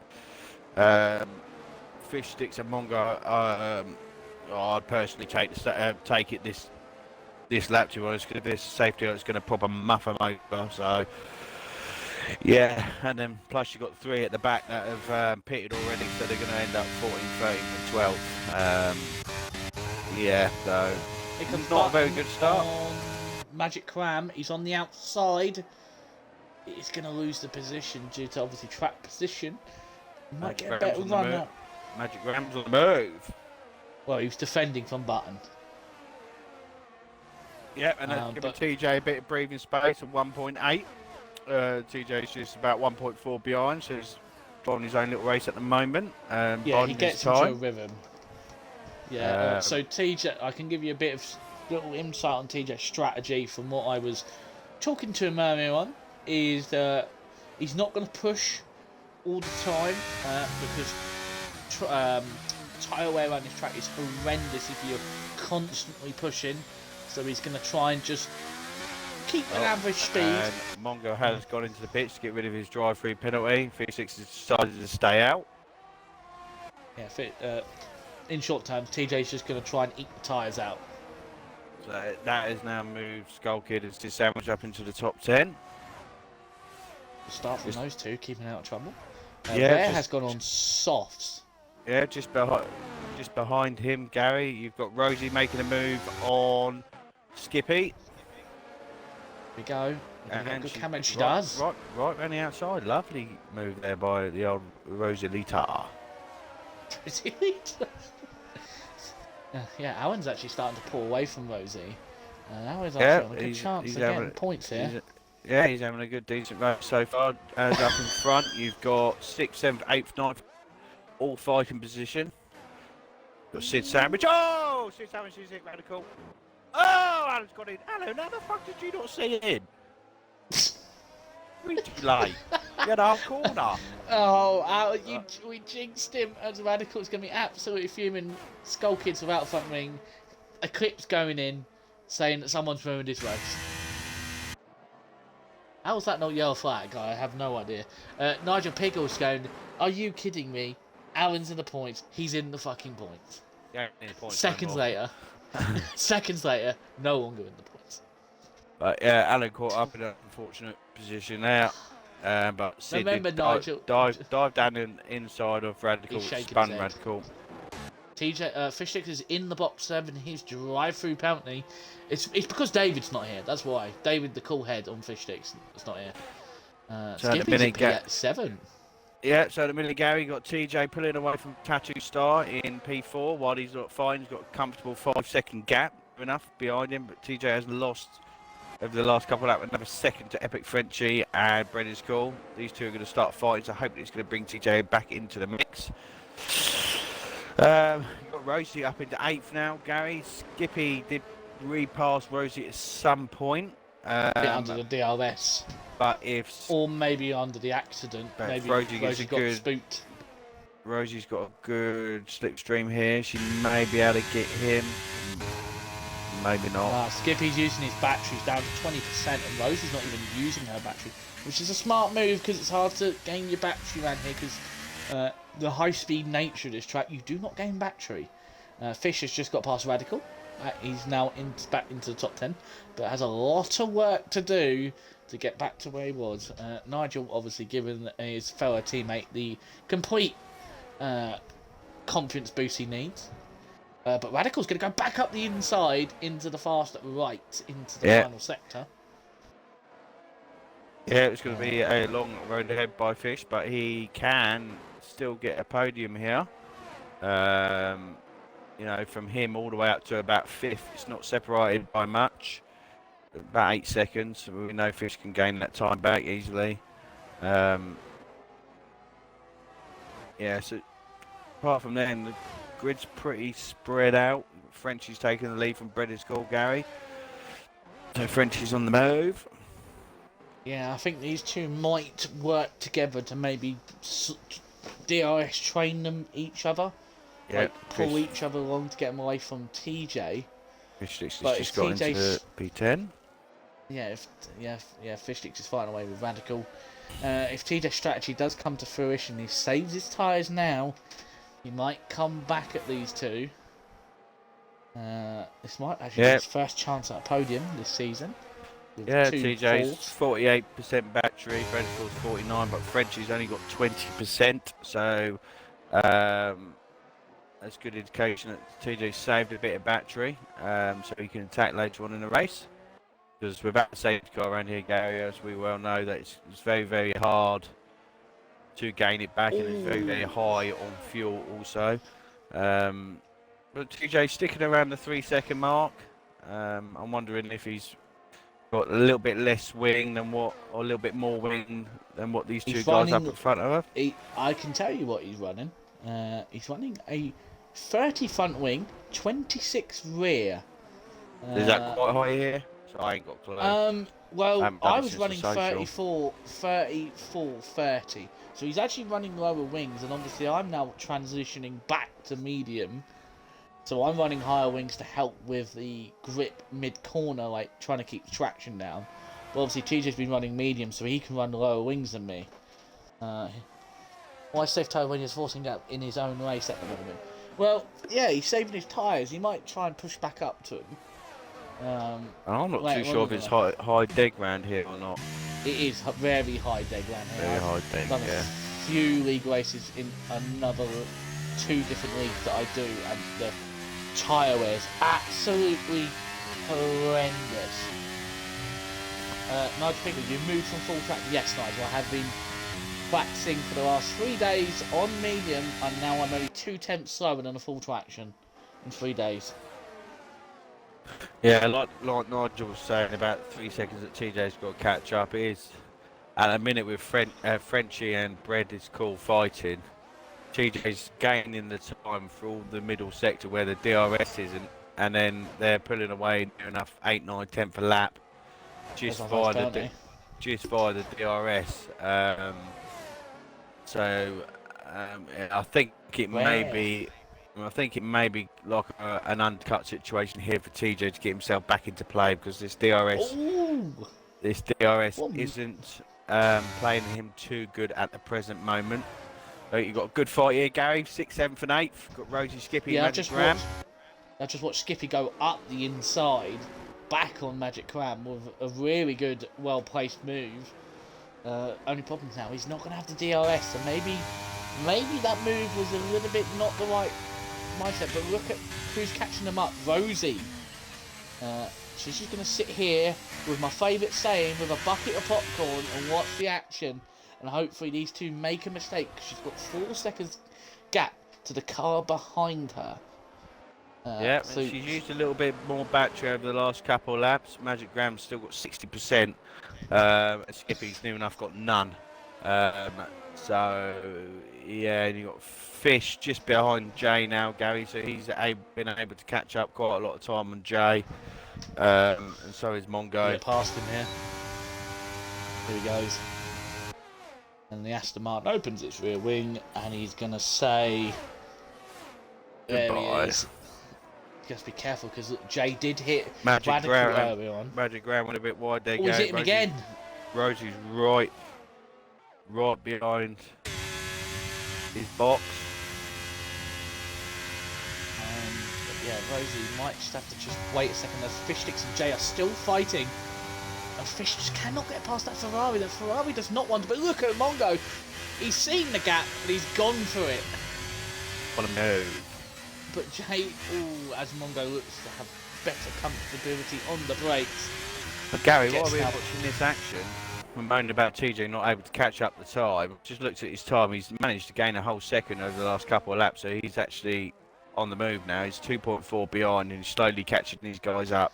Fish Sticks and Mongo, I'd personally take it this lap, to be honest, because if there's safety, it's going to pop a muff them over. So, yeah, and then plus you've got 3 at the back that have pitted already, so they're going to end up 14, 13, and 12. Yeah, so not a very good start.
Magic Cram, he's on the outside. He's going to lose the position due to obviously track position. He might get a better run up.
Magic Ram's on the move.
Well, he was defending from Button.
Yeah, and that's giving TJ a bit of breathing space at 1.8. TJ's just about 1.4 behind, so he's driving his own little race at the moment.
Yeah, he gets into a rhythm. Yeah, so TJ, I can give you a bit of little insight on TJ's strategy from what I was talking to him earlier on, is he's not going to push all the time because tyre wear on this track is horrendous if you're constantly pushing, so he's going to try and just keep an average speed.
And Mongo has gone into the pits to get rid of his drive-through penalty. Phoenix has decided to stay out.
Yeah, in short term, TJ's just going to try and eat the tyres out.
So that has now moved Skull Kid and Sid Sandwich up into the top 10.
Start from those two, keeping out of trouble.
Yeah,
Bear has gone on softs.
Yeah, just behind him, Gary. You've got Rosie making a move on Skippy.
Here we go.
And
good cam, and she does.
Right around the outside. Lovely move there by the old Rosalita.
Yeah, Alan's actually starting to pull away from Rosie. Alan's actually on a good chance of getting points here.
Yeah, he's having a decent race so far. As up in front, you've got 6th, 7th, 8th, 9th, all fighting position. Got Sid Sandwich. Oh, Sid Sandwich is it, Radical. Oh, Alan's got in. Alan, how the fuck did you not see it in? Really late. You had a whole corner.
Oh, we jinxed him as Radical's going to be absolutely fuming. Skull Kids without front wing. Eclipse going in, saying that someone's ruined his race. How was that not yellow flag? I have no idea. Nigel Piggles going, are you kidding me? Alan's in the points. He's in the fucking points.
Yeah, in the points.
Seconds later, no longer in the points.
But yeah, Alan caught up in an unfortunate position now. But Sid dive down inside of Radical, spun Radical.
TJ Fish Sticks is in the box 7. His drive-through penalty. It's because David's not here. That's why David, the cool head on Fish Sticks, is not here.
So
Skippy's at 7.
Yeah, so the minute Gary got TJ pulling away from Tattoo Star in P4 while he's not fine. He's got a comfortable 5-second gap enough behind him, but TJ has lost of the last couple of laps. Another second to Epic Frenchie and Brendan's Call. These two are going to start fighting, so hopefully it's going to bring TJ back into the mix. You've got Rosie up into 8th now, Gary. Skippy did repass Rosie at some point.
Under the DRS.
But if...
Or maybe under the accident. Maybe
Rosie
got spooked.
Rosie's got a good slipstream here. She may be able to get him. Maybe not.
Skippy's using his batteries down to 20%, and Rosie's not even using her battery, which is a smart move because it's hard to gain your battery around here because the high-speed nature of this track, you do not gain battery. Fish has just got past Radical. He's now back into the top 10, but has a lot of work to do to get back to where he was. Nigel obviously given his fellow teammate the complete confidence boost he needs. But Radical's going to go back up the inside into the fast right into the final sector.
Yeah, it's going to be a long road ahead by Fish, but he can still get a podium here. You know, from him all the way up to about 5th. It's not separated by much. About 8 seconds. We know Fish can gain that time back easily. Yeah, so apart from then, the grid's pretty spread out. Frenchie's taking the lead from Brendan's Call, Gary. So Frenchie's on the move.
Yeah, I think these two might work together to maybe DRS train them each other.
Yeah,
like pull each other along to get them away from TJ.
Fishsticks has just got into P10.
Yeah, Fishsticks is fighting away with Radical. If TJ's strategy does come to fruition, he saves his tyres now. He might come back at these two. This might actually be his first chance at a podium this season.
Yeah, TJ's 48% battery, Radical's 49, but Frenchie's only got 20%. So that's good indication that TJ saved a bit of battery, so he can attack later on in the race. Because without the safety car around here, Gary, as we well know, that it's very, very hard to gain it back, and it's very, very high on fuel also. But TJ's sticking around the 3-second mark. I'm wondering if he's got a little bit less wing than or a little bit more wing than what these two guys up in front of him.
I can tell you what he's running. He's running a 30 front wing, 26 rear.
Is that quite high here? So I ain't got a clue.
Well, I was running 34, 30. So he's actually running lower wings, and obviously I'm now transitioning back to medium. So I'm running higher wings to help with the grip mid-corner, like trying to keep the traction down. But obviously TJ's been running medium, so he can run lower wings than me. Why save tyre when he's forcing that in his own race at the moment? Well, yeah, he's saving his tyres. He might try and push back up to him.
I'm not too sure if it's high deg round here or not.
It is very high deg round here.
Very high deg,
I've done a few league races in another 2 different leagues that I do, and the tyre wear is absolutely horrendous. Nigel Pickle, you moved from full track? Yes, Nigel, I have been practicing for the last 3 days on medium, and now I'm only 2/10 slower than a full traction in 3 days.
Yeah, like Nigel was saying, about 3 seconds that TJ's got to catch up. It is at a minute with Frenchie and Brendan's Call fighting. TJ's gaining the time for all the middle sector where the DRS is, and then they're pulling away near enough 8, 9, 10th a lap just via the DRS. I think it may be. I think it may be like an undercut situation here for TJ to get himself back into play, because this DRS isn't playing him too good at the present moment. You've got a good fight here, Gary. 6th, 7th, and 8th. Got Rosie, Skippy, and Magic Cram.
I just watched Skippy go up the inside, back on Magic Cram with a really good, well-placed move. Only problem now, he's not going to have the DRS, so maybe that move was a little bit not the right mindset. But look at who's catching them up. Rosie. She's just going to sit here with my favourite saying, with a bucket of popcorn, and watch the action. And hopefully these two make a mistake, because she's got 4 seconds gap to the car behind her.
Yeah,
So
she's used a little bit more battery over the last couple of laps. Magic Graham's still got 60%. And Skippy's near enough got none. Um, so, yeah, and you've got Fish just behind Jay now, Gary. So he's been able to catch up quite a lot of time on Jay. And so is Mongo.
get past him here. Here he goes. And the Aston Martin opens its rear wing, and he's going to say... There
Goodbye.
he is. You have to be careful, because Jay did hit
Magic
Radical
Graham.
early on.
Magic Graham went a bit wide there,
Oh, he's
Gary.
hit him again.
Rosie's right behind his box.
Yeah, Rosie might just have to just wait a second. As Fish Sticks and Jay are still fighting. And Fish just cannot get past that Ferrari. That Ferrari does not want to. But look at Mongo. He's seen the gap, but he's gone for it.
On a move.
But Jay, as Mongo looks to have better comfortability on the brakes.
But Gary, while we're watching this action, we're moaning about TJ not able to catch up the time. Just looked at his time. He's managed to gain a whole second over the last couple of laps. So he's actually on the move now. He's 2.4 behind and he's slowly catching these guys up.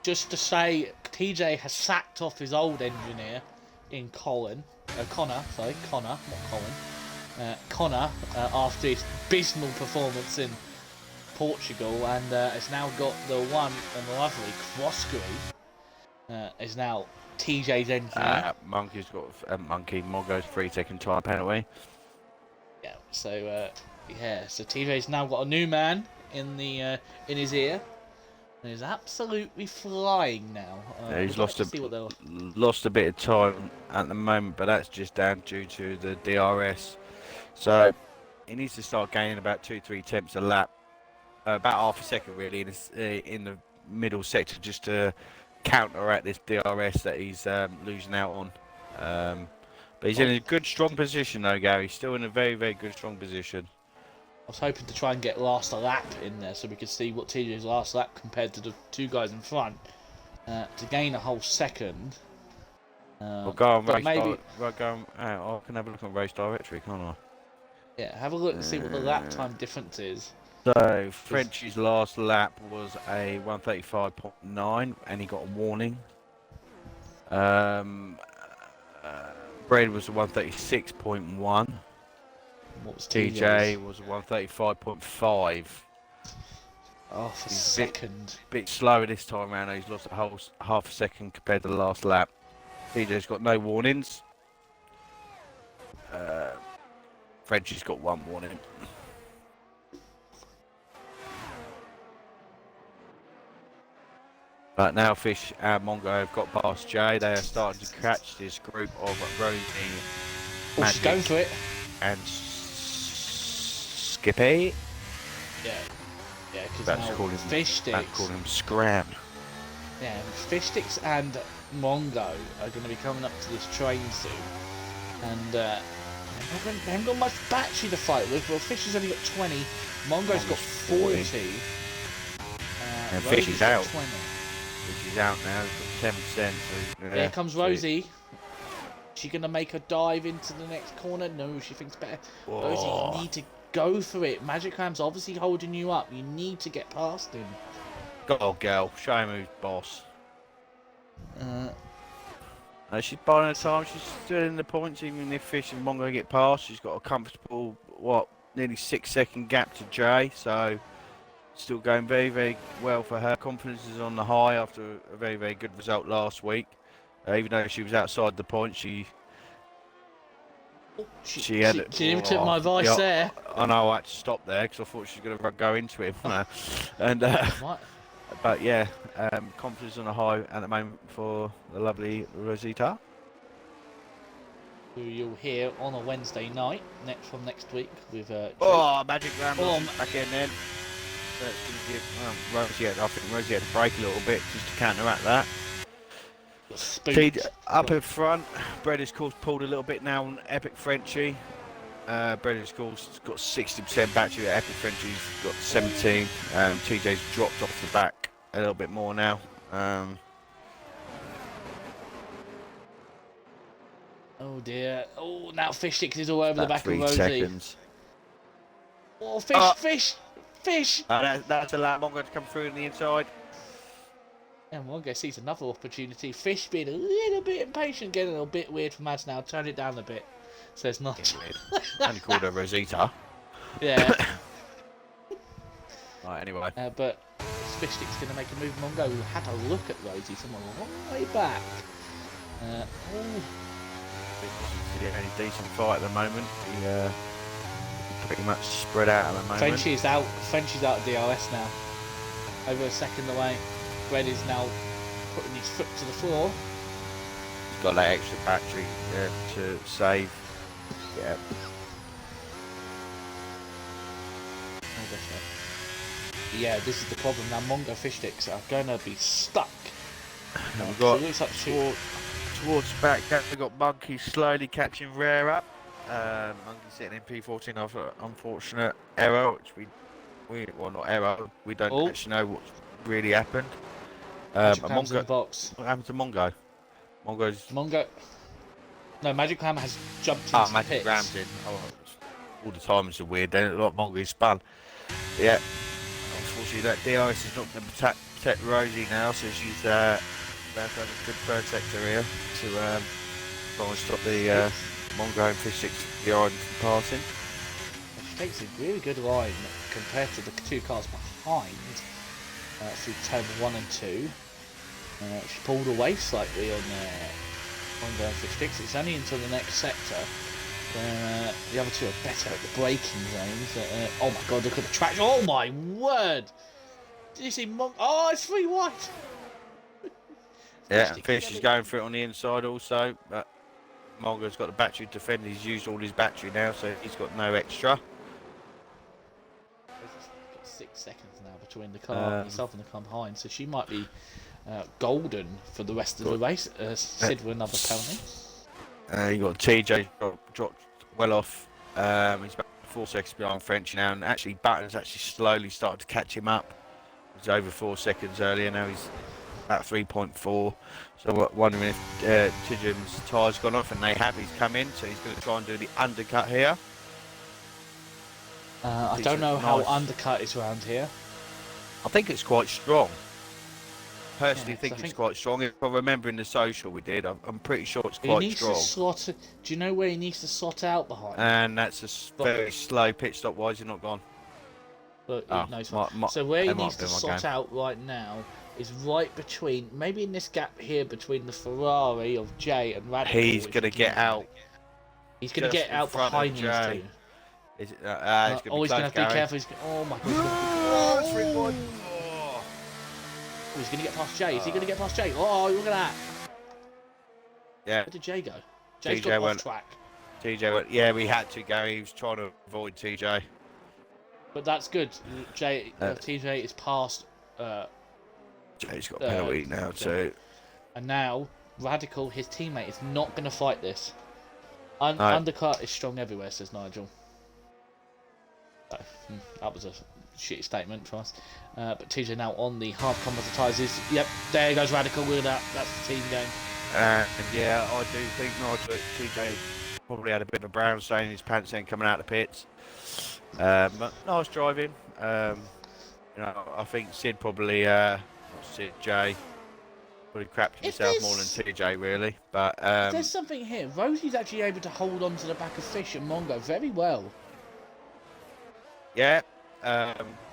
Just to say, TJ has sacked off his old engineer in Connor, not Colin. Connor, after his abysmal performance in Portugal, and has now got the one and lovely Crossgrove. Is now TJ's engineer.
Monkey's got Mongo's 3-second time penalty.
Yeah, so so TJ's now got a new man in in his ear, and he's absolutely flying now.
Yeah, he's lost a bit of time at the moment, but that's just down due to the DRS. So he needs to start gaining about 2-3 tenths a lap, about half a second really in the middle sector, just to counteract this DRS that he's losing out on. But he's in a good, strong position though, Gary. Still in a very, very good, strong position.
I was hoping to try and get last lap in there so we could see what TJ's last lap compared to the two guys in front to gain a whole second.
We'll go on race. I can have a look on race directory, can't I?
Yeah, have a look and see what the lap time difference is.
So Frenchie's last lap was a 1:35.9, and he got a warning. Brad was a 1:36.1.
What was
TJ was a 1:35.5.
Oh, for a second.
Bit slower this time around. He's lost a whole half a second compared to the last lap. TJ's got no warnings. Frenchie's got one warning. But now Fish and Mongo have got past Jay. They are starting to catch this group of Rosie,
She's going for it.
And Skippy.
Yeah, because
That's
now
calling
Fish Sticks.
That's calling him Scram.
Yeah, Fish Sticks and Mongo are going to be coming up to this train soon, and they haven't got much battery to fight with. Well, Fish has only got 20. Mongo's got 40.
And Fish is out.
20.
Fish is out now. He's got 10%. So,
Here comes Rosie. Is she going to make a dive into the next corner? No, she thinks better.
Whoa.
Rosie, you need to go for it. Magic Clam's obviously holding you up. You need to get past him.
Go, girl. Show him who's boss. She's buying her time. She's still in the points, even if Fish and Mongo get past. She's got a comfortable, nearly 6-second gap to Jay. So, still going very, very well for her. Confidence is on the high after a very, very good result last week. Even though she was outside the point, she didn't
even took my advice there.
I know, I had to stop there because I thought she was going to go into him. And but yeah, confidence on a high at the moment for the lovely Rosita.
Who you'll hear on a Wednesday night from next week with
Magic Ramble back in then. That's going to give Rosie. I think Rosie had to break a little bit just to counteract that. Up in front, Bread course pulled a little bit now on Epic Frenchie. Bread course got 60% battery. Epic Frenchie's got 17. TJ's dropped off the back a little bit more now.
Oh dear! Oh, now Fish Sticks is all over the back of Rosie.
Seconds.
Oh, Fish! Fish!
That's allowed Mongo to come through on the inside.
And Mongo sees another opportunity. Fish being a little bit impatient, getting a little bit weird for Mads now. Turn it down a bit. Says not.
Only called her Rosita.
Yeah.
Right, anyway.
But Fish Stick's going to make a move. Mongo had a look at Rosie, someone a long way back.
The only decent fight at the moment. He pretty much spread out at the moment.
Frenchie's out of DRS now. Over a second away. Brett is now putting his foot to the floor.
He's got that extra battery to save. Yeah.
Yeah, this is the problem now. Mongo Fish Sticks are going to be stuck.
We've got towards the back, we've got Monkey slowly catching Rare up. Monkey sitting in P14 after unfortunate error, which well, not error, we don't actually know what really happened.
Mongo in the box.
What happened to Mongo?
Mongo. No, Magic Clam has jumped into the pits.
Ram's in. Oh, all the times are weird. Then like Mongo's spun. Yeah. Unfortunately, that DRS is not going to protect Rosie now, so she's about to have a good third sector here to try and stop the Mongo and Fish Sticks behind from passing.
She takes a really good line compared to the two cars behind through turn 1 and 2. She pulled away slightly on Mongo and Fish Sticks. It's only into the next sector where the other two are better at the braking zones. Oh my god, look at the track. Oh my word! Did you see Mongo? Oh, it's 3 wide!
Yeah, Fish is going for it on the inside also, but Mongo's got the battery to defend. He's used all his battery now, so he's got no extra.
Got 6 seconds now between the car himself and the car behind, so she might be golden for the rest of the race. Sid with another penalty.
You got TJ dropped well off. He's about 4 seconds behind French now, and actually Button's actually slowly started to catch him up. He was over 4 seconds earlier. Now he's about 3.4. So wondering if Tidjum's tyres gone off, and they have. He's come in, so he's going to try and do the undercut here.
I don't know how undercut is around here.
I think it's quite strong. Personally, think it's quite strong. If I remember in the social we did, I'm pretty sure it's quite strong.
Do you know where he needs to slot out behind?
And that's a very slow pit stop. Why is he not gone?
But so where he needs to slot out right now is right between, maybe in this gap here between the Ferrari of Jay and Radical.
He's going to get out.
He's going to get out behind these two.
Is it,
he's going to have to be careful. Oh my god. He's going to get past Jay. Is he going to get past Jay? Oh, look at that.
Yeah.
Where did Jay go? Jay's got off track.
TJ went, yeah, we had to go. He was trying to avoid TJ.
But that's good. TJ is past.
Jay's got a penalty now, too.
And now, Radical, his teammate, is not going to fight this. Undercut is strong everywhere, says Nigel. So, that was a shitty statement for us. But TJ now on the hard composite tyres. Yep, there goes Radical with that. That's the team game.
And yeah, I do think Nigel, TJ probably had a bit of a brown stain in his pants then coming out of the pits. But nice driving. I think Sid probably, Jay, probably crapped himself more than TJ really. But
there's something here. Rosie's actually able to hold on to the back of Fish and Mongo very well.
Yeah,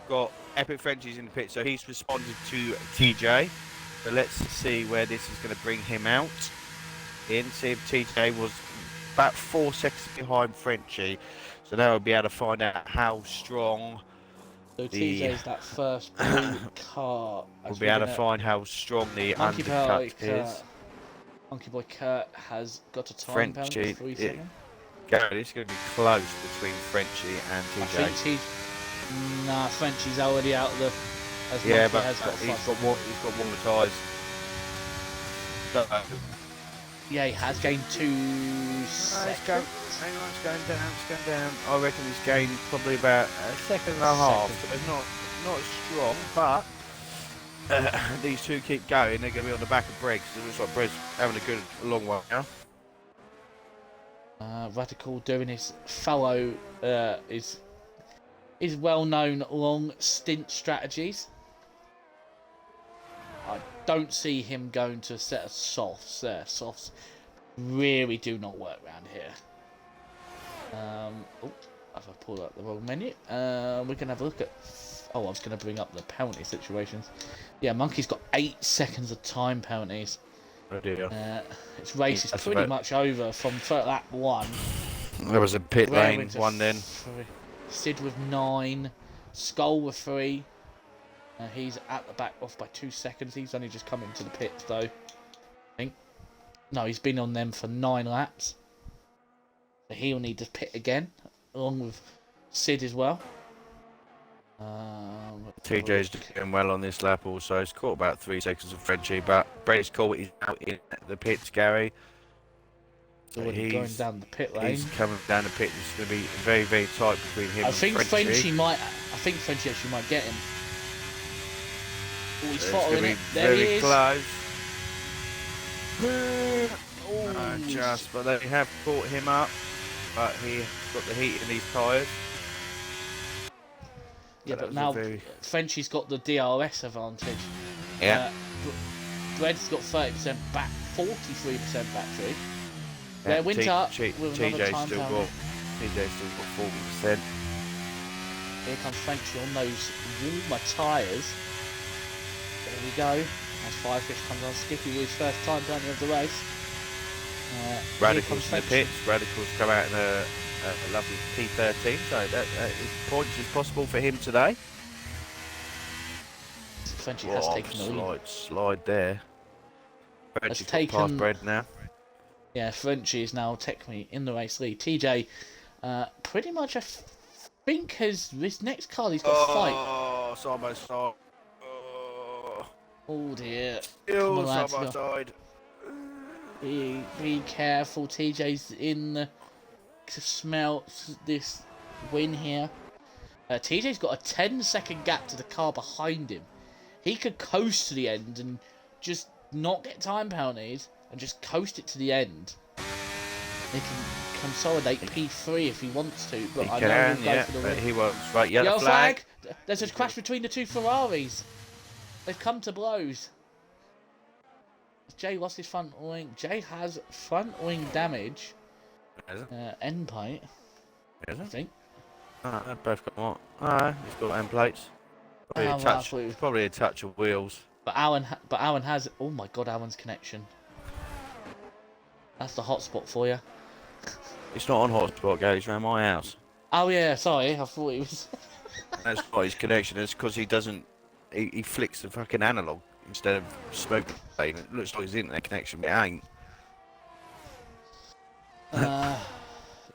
got Epic Frenchies in the pit, so he's responded to TJ. So let's see where this is going to bring him out. See if TJ was about 4 seconds behind Frenchie. So now we'll be able to find out how strong.
So TJ's that first blue car.
We'll be able to find how strong the undercut is.
Monkey Boy Kurt has got a time penalty of 3 seconds.
Gary, it's going to be close between Frenchie and TJ.
Frenchie's already out of the.
Yeah, but he's got warmer tyres.
Yeah, he has gained 2 seconds.
Hang on, it's going down. I reckon he's gained probably about a second and a half. So it's not as strong, but these two keep going. They're going to be on the back of Briggs. It looks like Briggs having a long one now.
Radical doing his fellow is his well-known long stint strategies. I don't see him going to a set of softs there. Softs really do not work around here. Oh, have I pulled up the wrong menu? We're going to have a look at... Oh, I was going to bring up the penalty situations. Yeah, Monkey's got 8 seconds of time penalties.
Oh dear.
Its race is pretty much over from lap 1.
There was a pit lane one then.
Sid with 9. Skull with 3. He's at the back off by 2 seconds. He's only just come into the pits though. I think. No, he's been on them for 9 laps. So he'll need to pit again, along with Sid as well.
TJ's doing well on this lap also. He's caught about 3 seconds of Frenchie, but Brady's caught. He's out in the pits, Gary.
Already going down the pit lane.
He's coming down the pit. It's going to be very, very tight between him and Frenchie.
I think Frenchie actually might get him. Oh, he's following it. There he is.
Close. But they have caught him up. But he's got the heat in these tyres.
Yeah, but now Frenchie's got the DRS advantage.
Yeah.
Bread's got 30% back, 43% battery.
Yeah,
Winter with
TJ's
another
still got 40%.
Here comes Frenchie on those warmer tyres. There we go. As Firefish comes on, Skippy with his first time down of the race.
Radicals in the pits. Radicals come out in a lovely P13, so that points is possible for him today.
Frenchie has taken the lead.
Slide there. Frenchie's got past Bread now.
Yeah, Frenchie is now technically in the race lead. TJ, pretty much, I think his next car he's got to fight.
Oh, side by side.
Oh dear.
Still side by side.
Be careful. TJ's in to smell this win here. TJ's got a 10-second gap to the car behind him. He could coast to the end and just not get time penalties and just coast it to the end. He can consolidate P3 if he wants to, but I know he'll go for the win.
He won't. Right, yellow flag.
There's a crash between the 2 Ferraris. They've come to blows. Jay lost his front wing. Jay has front wing damage. End plate.
Is it?
I think.
They both got what? He's got end plates. Probably a touch of wheels.
But Alan has. Oh my God, Alan's connection. That's the hotspot for you.
It's not on hotspot, Gary. It's around my house.
Oh yeah, sorry. I thought he was.
That's not his connection. It's because he doesn't. He flicks the fucking analog instead of smoking. It looks like his internet connection, but it ain't.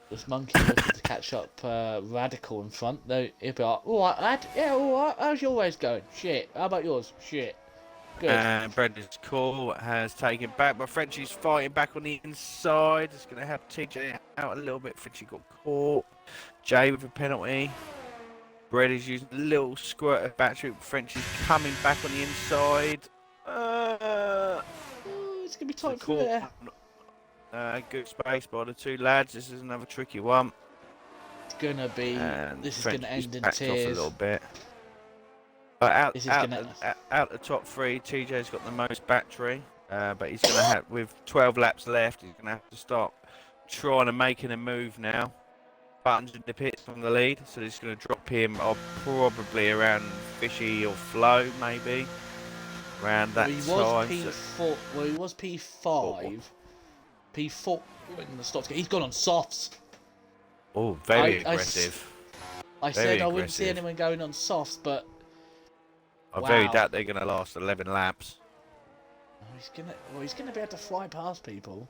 This monkey looking to catch up Radical in front. Though he'll be like, alright lad, yeah, alright, how's your race going? Shit. How about yours? Shit. Good.
And Brendan's call has taken back, but Frenchie's fighting back on the inside. It's going to have TJ out a little bit. Frenchie got caught. Jay with a penalty. Brett is using a little squirt of battery. Frenchie's coming back on the inside.
It's going to be tight for there.
Good space by the 2 lads. This is another tricky one.
It's going to be... this is going to end in tears.
Off a little bit. But out the top 3, TJ's got the most battery. But he's going to have, with 12 laps left, he's going to have to start trying to making a move now. Buttons in the pits from the lead, so this is going to drop him probably around Fishy or Flo, maybe. Around that time.
He was P5. P4 in the stops. He's gone on softs.
Oh, very aggressive.
I said I wouldn't see anyone going on softs, but
I very doubt they're going to last 11 laps.
He's gonna be able to fly past people.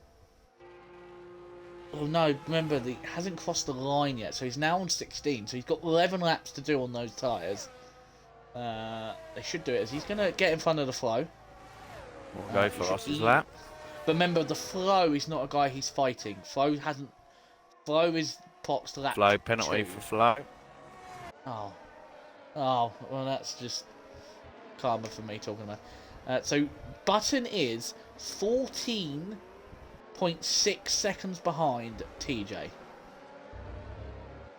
Oh no! Remember, he hasn't crossed the line yet, so he's now on 16. So he's got 11 laps to do on those tyres. They should do it as he's gonna get in front of the Flo.
We'll go for fastest lap.
But remember, the Flo is not a guy he's fighting. Flo is Pox lap.
Flo penalty 2. For Flo.
Oh, well, that's just karma for me talking about. So Button is 14.6 seconds behind TJ.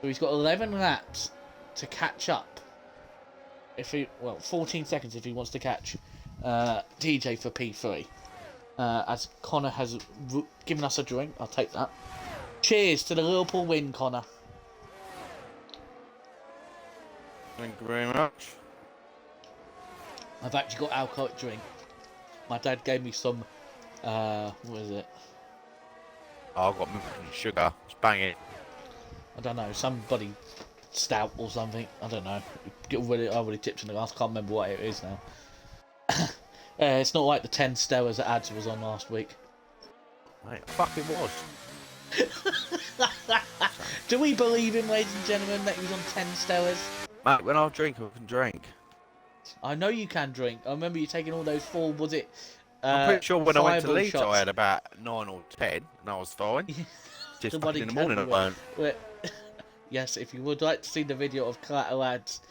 So he's got 11 laps to catch up. 14 seconds if he wants to catch DJ for P3. As Connor has given us a drink. I'll take that. Cheers to the Liverpool win, Connor.
Thank you very much.
I've actually got alcoholic drink. My dad gave me some, what is it?
Oh, I've got milk and sugar. It's banging.
I don't know, somebody stout or something. I don't know. I already tipped in the glass. Can't remember what it is now. It's not like the 10 Stellas that Ads was on last week.
Mate, fuck it was.
Do we believe him, ladies and gentlemen, that he was on 10 Stellas?
Mate, when I drink, I can drink.
I know you can drink. I remember you taking all those full, was it?
I'm pretty sure when I went to Leeds,
shots.
I had about 9 or 10, and I was fine. Just fucking in the morning, I weren't.
Yes, if you would like to see the video of Collateral Ads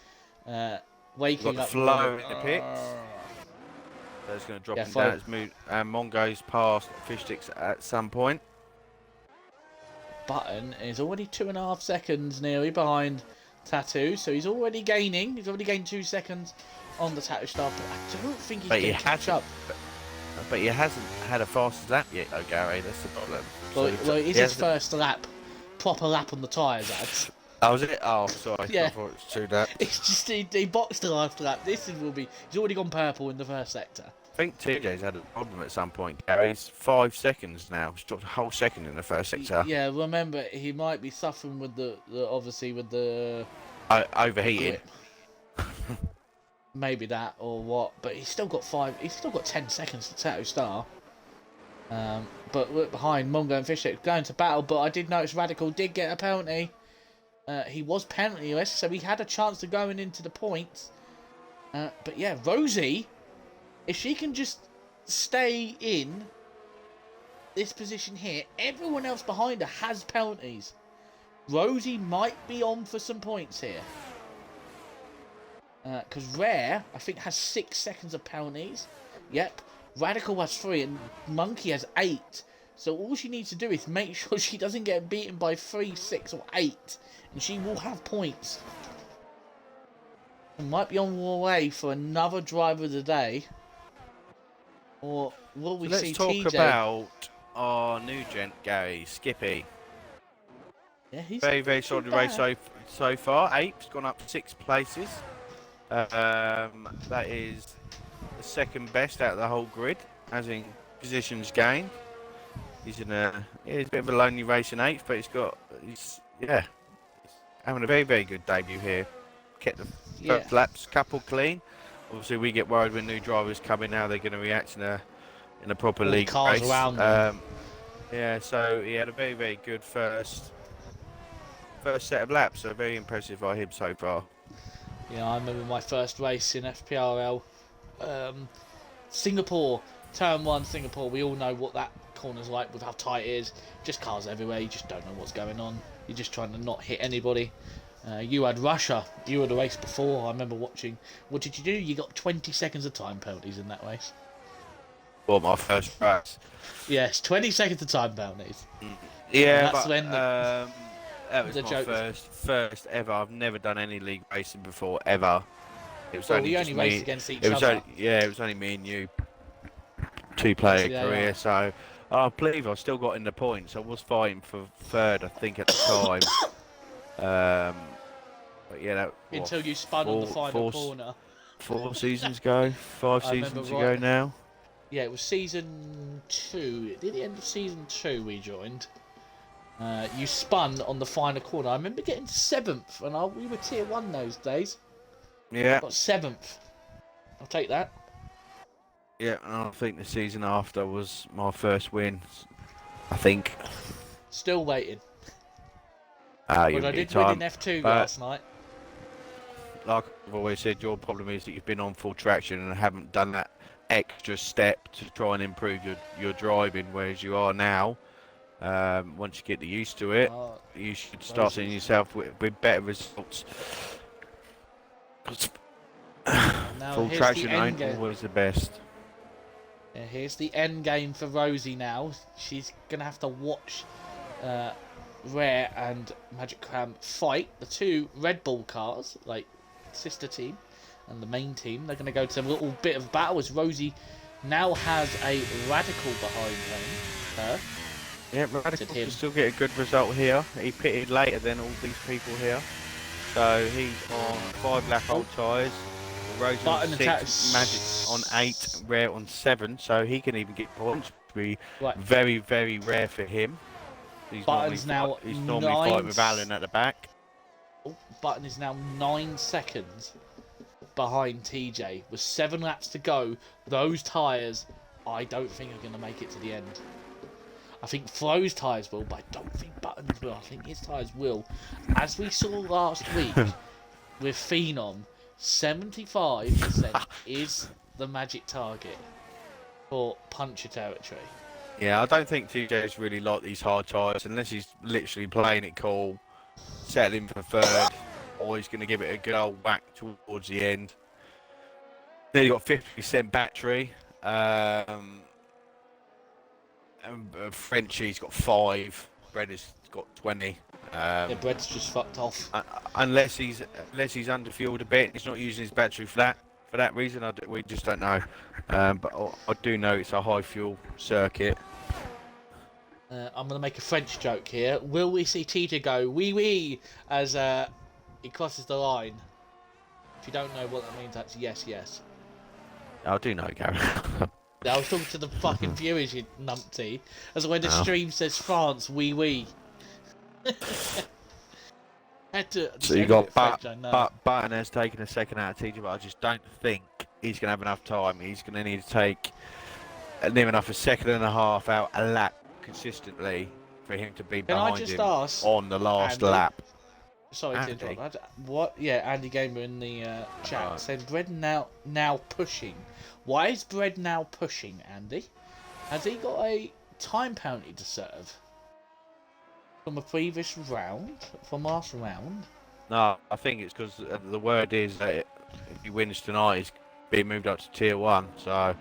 waking
got
up.
the flow in the pits. So it's going to drop him down. It's moved, and Mongo's past fish sticks at some point.
Button is already 2.5 seconds nearly behind Tattoo, so he's already gaining. He's already gained 2 seconds on the Tattoo Star, but I don't think he's going to catch up.
But he hasn't had a fast lap yet, though, Gary. That's the problem.
Well, it is his first lap, proper lap on the tyres, Ads.
Oh, was it? Oh, sorry.
Yeah.
I thought it was 2 laps.
It's just he boxed the last lap. He's already gone purple in the first sector.
I think TJ's had a problem at some point, Gary. He's 5 seconds now. He's dropped a whole second in the first sector.
Yeah, remember, he might be suffering with the obviously with the...
overheating.
Maybe that or what, but he's still got 10 seconds to Tattoo Star. But look behind Mongo and Fishstick going to battle, but I did notice Radical did get a penalty. He was penalty-less, so he had a chance of going into the points. But yeah, Rosie, if she can just stay in this position here, everyone else behind her has penalties. Rosie might be on for some points here. Because Rare, I think, has 6 seconds of penalties. Yep. Radical has 3 and Monkey has 8. So all she needs to do is make sure she doesn't get beaten by 3, 6 or 8. And she will have points. And might be on the way for another driver of the day. Or will we see TJ?
Let's talk about our new gent, Gary, Skippy.
Yeah, he's
very, very solid race so far. Ape's gone up 6 places. That is the second best out of the whole grid, as in positions gained. He's in it's a bit of a lonely race in 8th, but he's having a very, very good debut here. Kept the first laps couple clean. Obviously, we get worried when new drivers come in. How they're going to react in a proper league
cars
race.
Around them.
Yeah, so he had a very, very good first set of laps. So very impressive by him so far.
Yeah, I remember my first race in FPRL. Singapore, Turn 1 Singapore, we all know what that corner's like with how tight it is. Just cars everywhere, you just don't know what's going on. You're just trying to not hit anybody. You had Russia, you had a race before, I remember watching. What did you do? You got 20 seconds of time penalties in that race.
Well, my first race.
Yes, 20 seconds of time penalties.
Yeah,
that's when
that was my first ever. I've never done any league racing before, ever. It was only
raced against each other.
It was only me and you. 2-player career,
yeah.
So I believe I still got in the points. I was fighting for 3rd, I think, at the time. But yeah,
until you spun on the final corner.
4 seasons ago, 5 seasons ago now.
Yeah, it was season 2. At the end of season 2, we joined. You spun on the final corner. I remember getting 7th, and we were tier 1 those days.
Yeah.
Got 7th. I'll take that.
Yeah, and I think the season after was my first win. I think.
Still waiting.
But
I did win in F2 last night.
Like I've always said, your problem is that you've been on full traction and haven't done that extra step to try and improve your driving, whereas you are now. Once you get used to it, you should start seeing yourself with better results. Full traction ain't always the best.
Yeah, here's the end game for Rosie now. She's going to have to watch Rare and Magic Cram fight, the two Red Bull cars, like sister team and the main team, they're going to go to a little bit of battle as Rosie now has a Radical behind her.
Yeah, Radical can still get a good result here. He pitted later than all these people here. So he's on 5 lap old tyres. Rosie on 6, Magic on 8, Rare on 7. So he can even get points, which would be very, very rare for him. He's normally fighting with Alan at the back.
Button is now 9 seconds behind TJ with 7 laps to go. Those tyres, I don't think are going to make it to the end. I think Flo's tyres will, but I don't think Button's will. I think his tyres will. As we saw last week with Phenom, 75% is the magic target for puncture territory.
Yeah, I don't think TJ's really like these hard tyres unless he's literally playing it cool, settling for third, or he's going to give it a good old whack towards the end. Then you got 50% battery. Frenchie's got 5. Bredder's got 20.
Yeah, Bread's just fucked off.
Unless he's underfueled a bit, and he's not using his battery for that reason. We just don't know. But I do know it's a high fuel circuit.
I'm gonna make a French joke here. Will we see TJ go wee wee as he crosses the line? If you don't know what that means, that's yes, yes.
I do know, Gary.
I was talking to the fucking viewers, you numpty. That's when the stream says France, wee wee.
So you got Button has taken a second out of TJ, but I just don't think he's going to have enough time. He's going to need to take near enough a second and a half out a lap consistently for him to be behind him on the last lap.
Sorry to interrupt. What? Yeah, Andy Gamer in the chat said Bread now pushing. Why is Bread now pushing, Andy? Has he got a time penalty to serve from a previous round, from last round?
No, I think it's because the word is that if he wins tonight, he's being moved up to tier 1. So.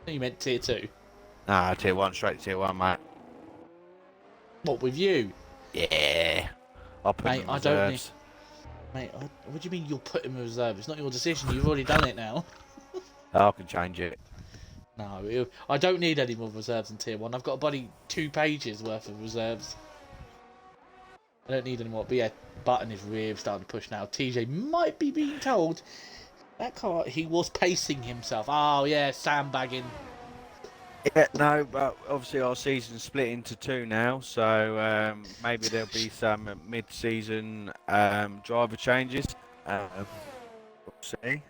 You meant tier 2?
Nah, tier 1, straight to tier 1, mate.
What, with you?
Yeah. I'll put him in reserves.
Mate, what do you mean you'll put him in reserve? It's not your decision, you've already done it now.
I can change it.
No, I don't need any more reserves in tier 1. I've got a bloody 2 pages worth of reserves. I don't need any more. But yeah, Button is really starting to push now. TJ might be being told that car, he was pacing himself. Oh yeah, sandbagging.
Yeah, no, but obviously our season's split into 2 now, so maybe there'll be some mid-season driver changes. We'll see.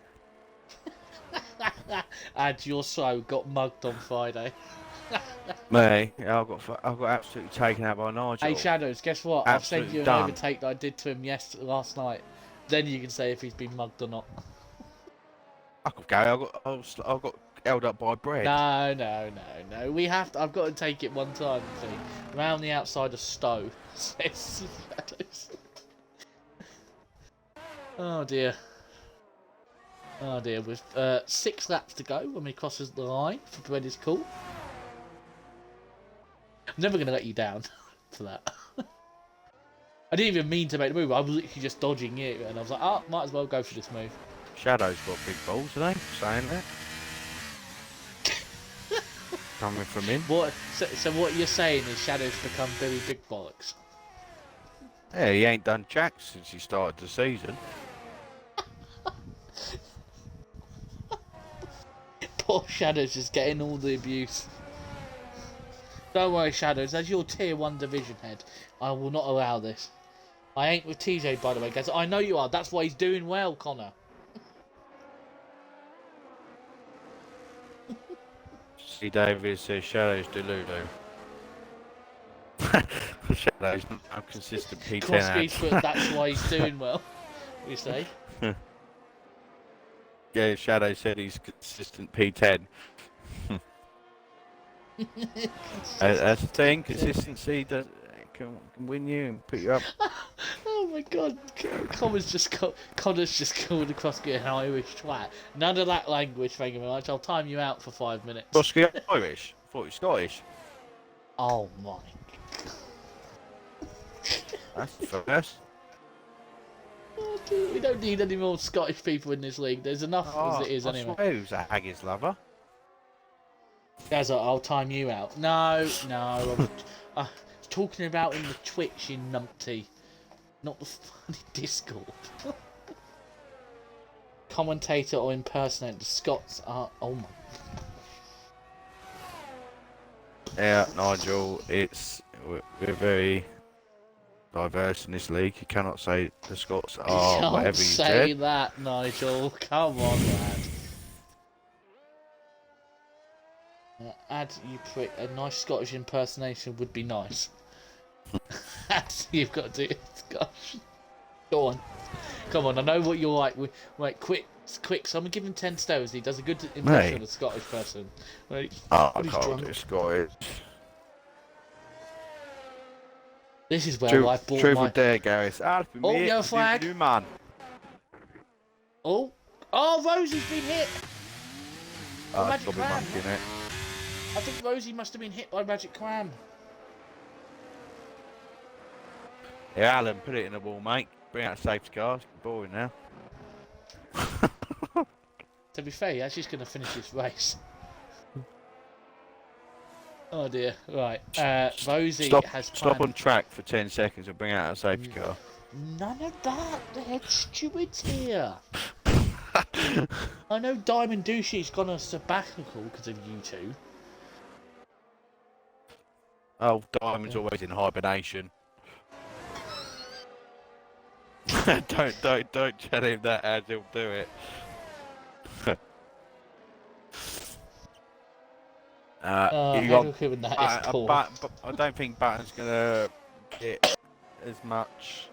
And your show got mugged on Friday.
Me, I got absolutely taken out by Nigel.
Hey Shadows, guess what? I've sent you an overtake that I did to him last night. Then you can say if he's been mugged or not.
I got held up by Bread.
No. I've got to take it one time. See, round the outside of Stowe. Says Shadows. Oh dear. With 6 laps to go when he crosses the line for Bread is cool. I'm never going to let you down for that. I didn't even mean to make the move. I was literally just dodging you, and I was like, might as well go for this move.
Shadow's got big balls today, saying that. Coming from him.
So what you're saying is Shadow's become very big bollocks?
Yeah, he ain't done jack since he started the season.
Poor Shadow's just getting all the abuse. Don't worry, Shadows, as your tier 1 division head, I will not allow this. I ain't with TJ, by the way, guys. I know you are. That's why he's doing well, Connor.
See, David says Shadows Delulu. Shadows not consistent P10.
That's why he's doing well. You say?
Yeah, Shadow said he's consistent P10. That's the thing. Consistency can win you and put you up.
Oh my God! Connor's just called the Crossgear an Irish twat. None of that language, thank you very much. I'll time you out for 5 minutes.
Crossgear Irish? I thought you were Scottish.
Oh my
That's the first.
Oh, dear, we don't need any more Scottish people in this league. There's enough as it is
I
anyway.
swear he was a haggis lover.
Guys, I'll time you out. No, I was talking about in the Twitch, you numpty. Not the funny Discord. Commentator or impersonator. The Scots are... Oh my...
Yeah, Nigel, we're very diverse in this league. You cannot say the Scots are
Can't
whatever you
say
said.
that, Nigel. Come on, lad. Add, you prick. A nice Scottish impersonation would be nice. You've got to do it. Gosh. Go on. Come on, I know what you're like. Wait, quick. Someone give him 10 stones. He does a good impression of a Scottish person. Right.
I can't do Scottish.
This is where I bought
Truth
my...
or dare, Gareth.
Oh, yellow flag.
New man.
Oh, Rosie's been hit.
It's
Magic
got to be
Cram.
Monkey, innit?
I think Rosie must have been hit by Magic Cram.
Yeah, Alan, put it in the wall, mate. Bring out a safety car. It's boring now.
To be fair, he's just going to finish this race. Oh dear. Right. Rosie has
Stop on track for 10 seconds and bring out a safety car.
None of that. The head steward's here. I know Diamond Douchey's gone on a sabbatical because of you two.
Oh, Diamond's always in hibernation. don't tell him that, as he'll do it.
I
don't think Button's gonna get as much.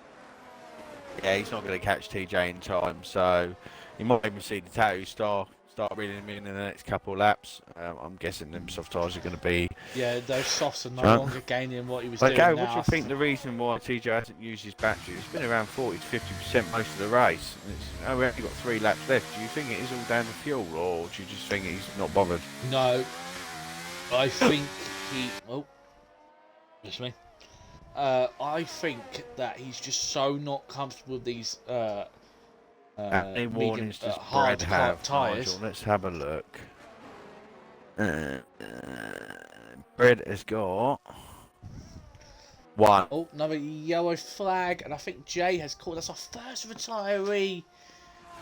Yeah, he's not gonna catch TJ in time, so you might even see the tattoo start reeling him in the next couple of laps. I'm guessing them soft tires are going to be...
Yeah, those softs are no longer gaining what he was doing
Gary,
now.
what do you think the reason why TJ hasn't used his battery? It's been around 40 to 50% most of the race. We've only got 3 laps left. Do you think it is all down to fuel, or do you just think he's not bothered?
No. I think he... Oh. Excuse me. I think that he's just so not comfortable with these...
any warnings does
hard
Brad have,
tyres.
Nigel? Let's have a look. Brad has got 1.
Oh, another yellow flag, and I think Jay has caught. That's our first retiree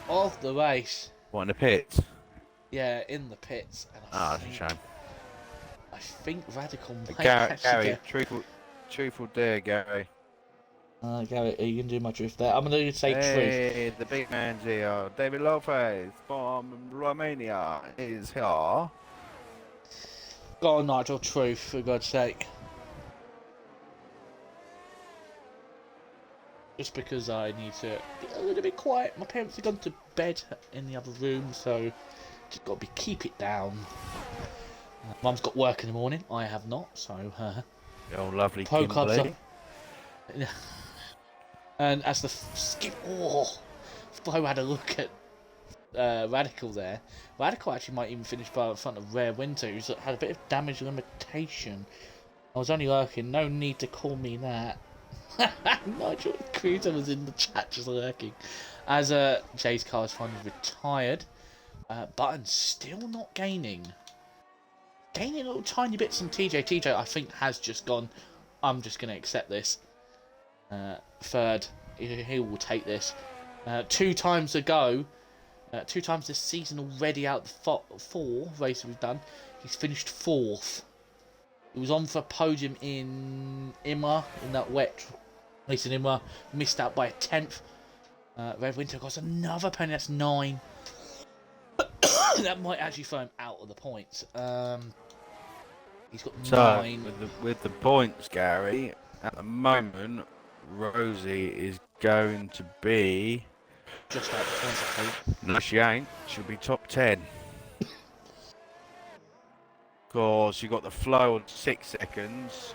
of the race.
What, in the pits?
Yeah, in the pits.
That's a shame.
I think Radical might
Gary, truth or dare, Gary?
Gary, are you going to do my truth there? I'm going to say truth.
Hey, the big man's here. David Lopez from Romania is here.
Go on, Nigel, truth, for God's sake. Just because I need to be a little bit quiet. My parents have gone to bed in the other room, so just got to keep it down. Mum's got work in the morning. I have not, so...
Oh, lovely
Pro clubs
Kimberly.
And as the skip, Flo had a look at Radical there. Radical actually might even finish by in front of Rare Winter, who's had a bit of damage limitation. I was only lurking, no need to call me that. Nigel Cruiser was in the chat just lurking. As Jay's car is finally retired, Button's still not gaining. Gaining little tiny bits on TJ. TJ, I think, has just gone, I'm just going to accept this. Third, he will take this. 2 times ago, 2 times this season already out the 4 races we've done, he's finished 4th. He was on for a podium in Imola, in that wet race in Imola, missed out by a 10th. Red Winter got another penny, that's 9. That might actually throw him out of the points. He's got 9.
With the points, Gary, at the moment, Rosie is going to be...
Just out the points, I think.
No, she ain't. She'll be top 10. Because you got the flow on 6 seconds.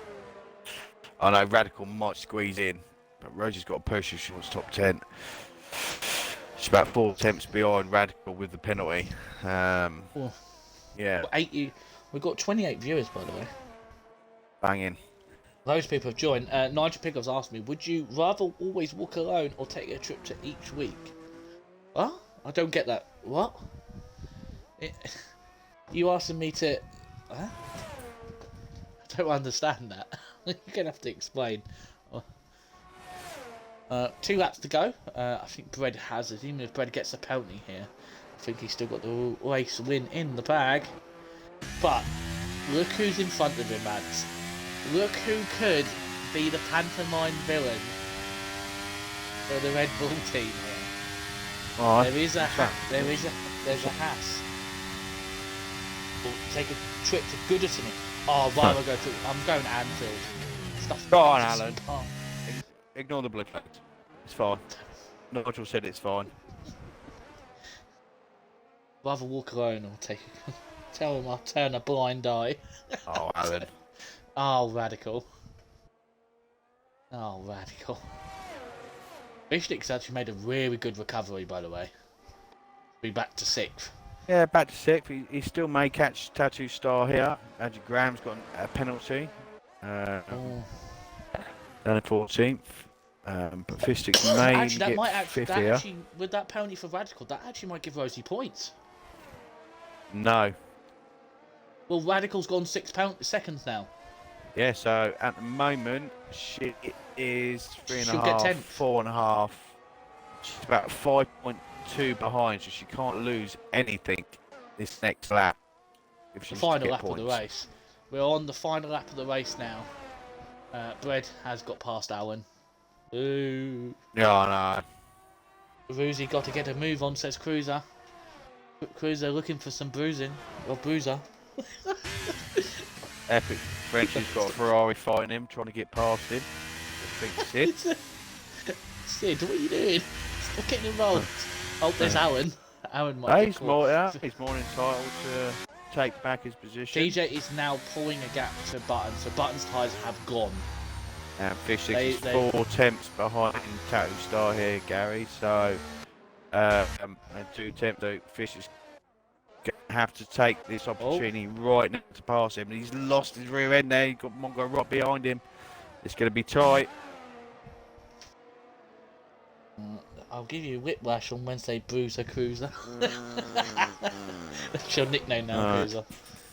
I know Radical might squeeze in, but Rosie's got to push if she wants top 10. She's about 4 attempts behind Radical with the penalty. Yeah.
We've got 28 viewers, by the way.
Banging.
Those people have joined. Nigel Pickles asked me, would you rather always walk alone or take a trip to each week? What? I don't get that. What? You asking me to... Huh? I don't understand that. You're going to have to explain. 2 laps to go. I think Bread has it. Even if Bread gets a penalty here, I think he's still got the race win in the bag. But look who's in front of him, lads. Look who could be the pantomime villain for the Red Bull team here.
Oh,
There's a Haas. We'll take a trip to Goodison. Oh, rather go to... I'm going to Anfield. Stuff.
Go on, Alan. Ignore the blood fact. It's fine. Nigel said it's fine.
Rather walk alone or take... Tell him I'll turn a blind eye.
Oh, Alan.
Oh, radical. Oh, radical. Bishnik's actually made a really good recovery, by the way. Be back to 6th.
Yeah, back to 6th. He still may catch Tattoo Star here. Andrew Graham's got a penalty. Down in 14th. But Fistix may
actually, that
get
might actually,
5th here.
actually, with that penalty for Radical, that actually might give Rosie points.
No.
Well, Radical's gone 6 seconds now.
Yeah, so at the moment, she is 3.5,
She'll get 10th.
4.5. She's about 5.2 behind, so she can't lose anything this next lap. If
The
she's
final
to get
lap
points.
of the race. We're on the final lap of the race now. Bread has got past Alan. Ooh.
Yeah, I know.
Rosie got to get a move on, says Cruiser. Cruiser looking for some bruising. Or bruiser.
Epic Frenchie's got a Ferrari fighting him, trying to get past him. I think Sid.
Sid, what are you doing? Stop getting involved. Oh, there's Alan. Alan might
Hey,
get
he's more,
caught.
yeah, he's more entitled to take back his position.
TJ is now pulling a gap to Button, so Button's tyres have gone.
And Fish is 4 tenths behind Tattoo Star here, Gary. So, and 2 tenths. So Fish is going to have to take this opportunity right now to pass him. He's lost his rear end there. He's got Mongo right behind him. It's going to be tight.
I'll give you whiplash on Wednesday, Bruiser Cruiser. That's your nickname now, Cruiser.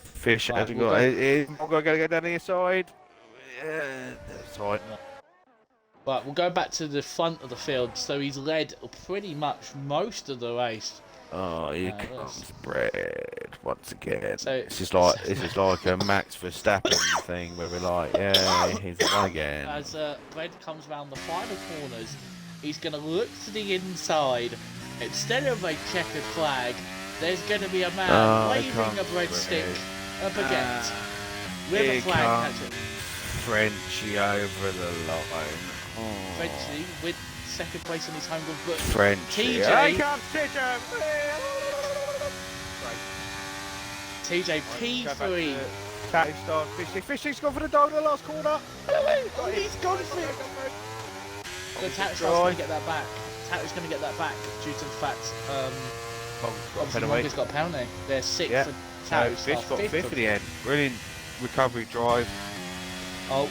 Fish hasn't got. Is Mongo going to go down the inside? Yeah, that's right.
Right, we'll go back to the front of the field. So he's led pretty much most of the race.
Oh, here comes Bread once again.
So,
this is like a Max Verstappen thing where we're like, yeah, he's won again.
As Bread comes around the final corners, he's going to look to the inside. Instead of a checkered flag, there's going to be a man waving a breadstick up against with a flag.
Frenchie over the line. Oh.
Frenchie with second place in his home group, but
Frenchie.
TJ P3.
Tattoo Star, Fishing's gone for the dog in the last corner.
He's gone for it. The Tattoo's going to get that back. Tattoo's going to get that back due to the fact obviously Mongo's got a penalty. They're 6th for Tattoo.
Fish got 5th at the end. Brilliant recovery drive.
Oh,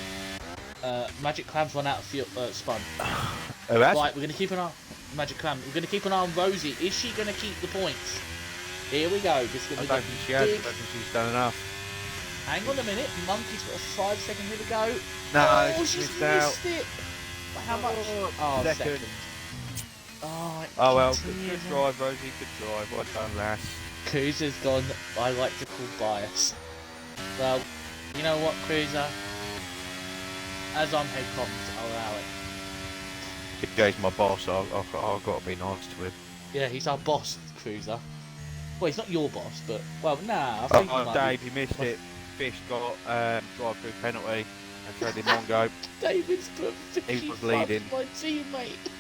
Magic Clam's run out of fuel, spun.
Oh, that's...
Right, we're going to keep an eye. Magic Clam. We're going to keep an eye on Rosie. Is she going to keep the points? Here we go. This is going to be
I don't think she has. I don't think she's done enough.
Hang on a minute. Monkey's got a 5-second here to go.
No,
she's
missed out.
it. How much? Oh, second.
Oh, well, good drive, Rosie. Good drive. Well done, lass.
Cruiser's gone. I like to call bias. Well, you know what, Cruiser? As I'm head comms, I'll allow it.
TJ's my boss. I've got to be nice to him.
Yeah, he's our boss, Cruiser. Well, he's not your boss, but well, nah. I think
Dave, he missed it. Fish got drive-through penalty, and so did Mongo.
David's put 50
He was leading.
My teammate.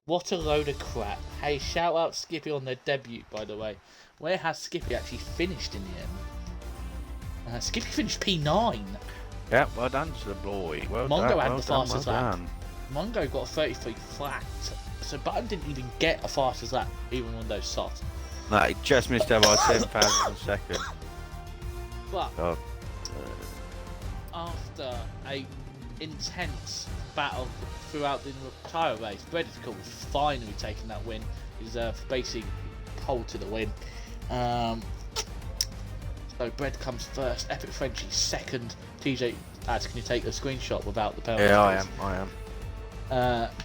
What a load of crap. Hey, shout out Skippy on their debut, by the way. Where has Skippy actually finished in the end? Skippy finished P9.
Yeah, well done to the boy. Well
Mongo
done,
had
well
the
done,
fastest
well
lap.
done.
Mongo got a 33 flat. So Button didn't even get a fastest lap, even on those softs.
No, he just missed out by 7,000 seconds.
But
God.
after a intense battle throughout the entire race, Breadical finally taking that win. His basic pole to the win. So Bread comes first, Epic Frenchie second. TJ, can you take a screenshot without the penalty?
Yeah, I am.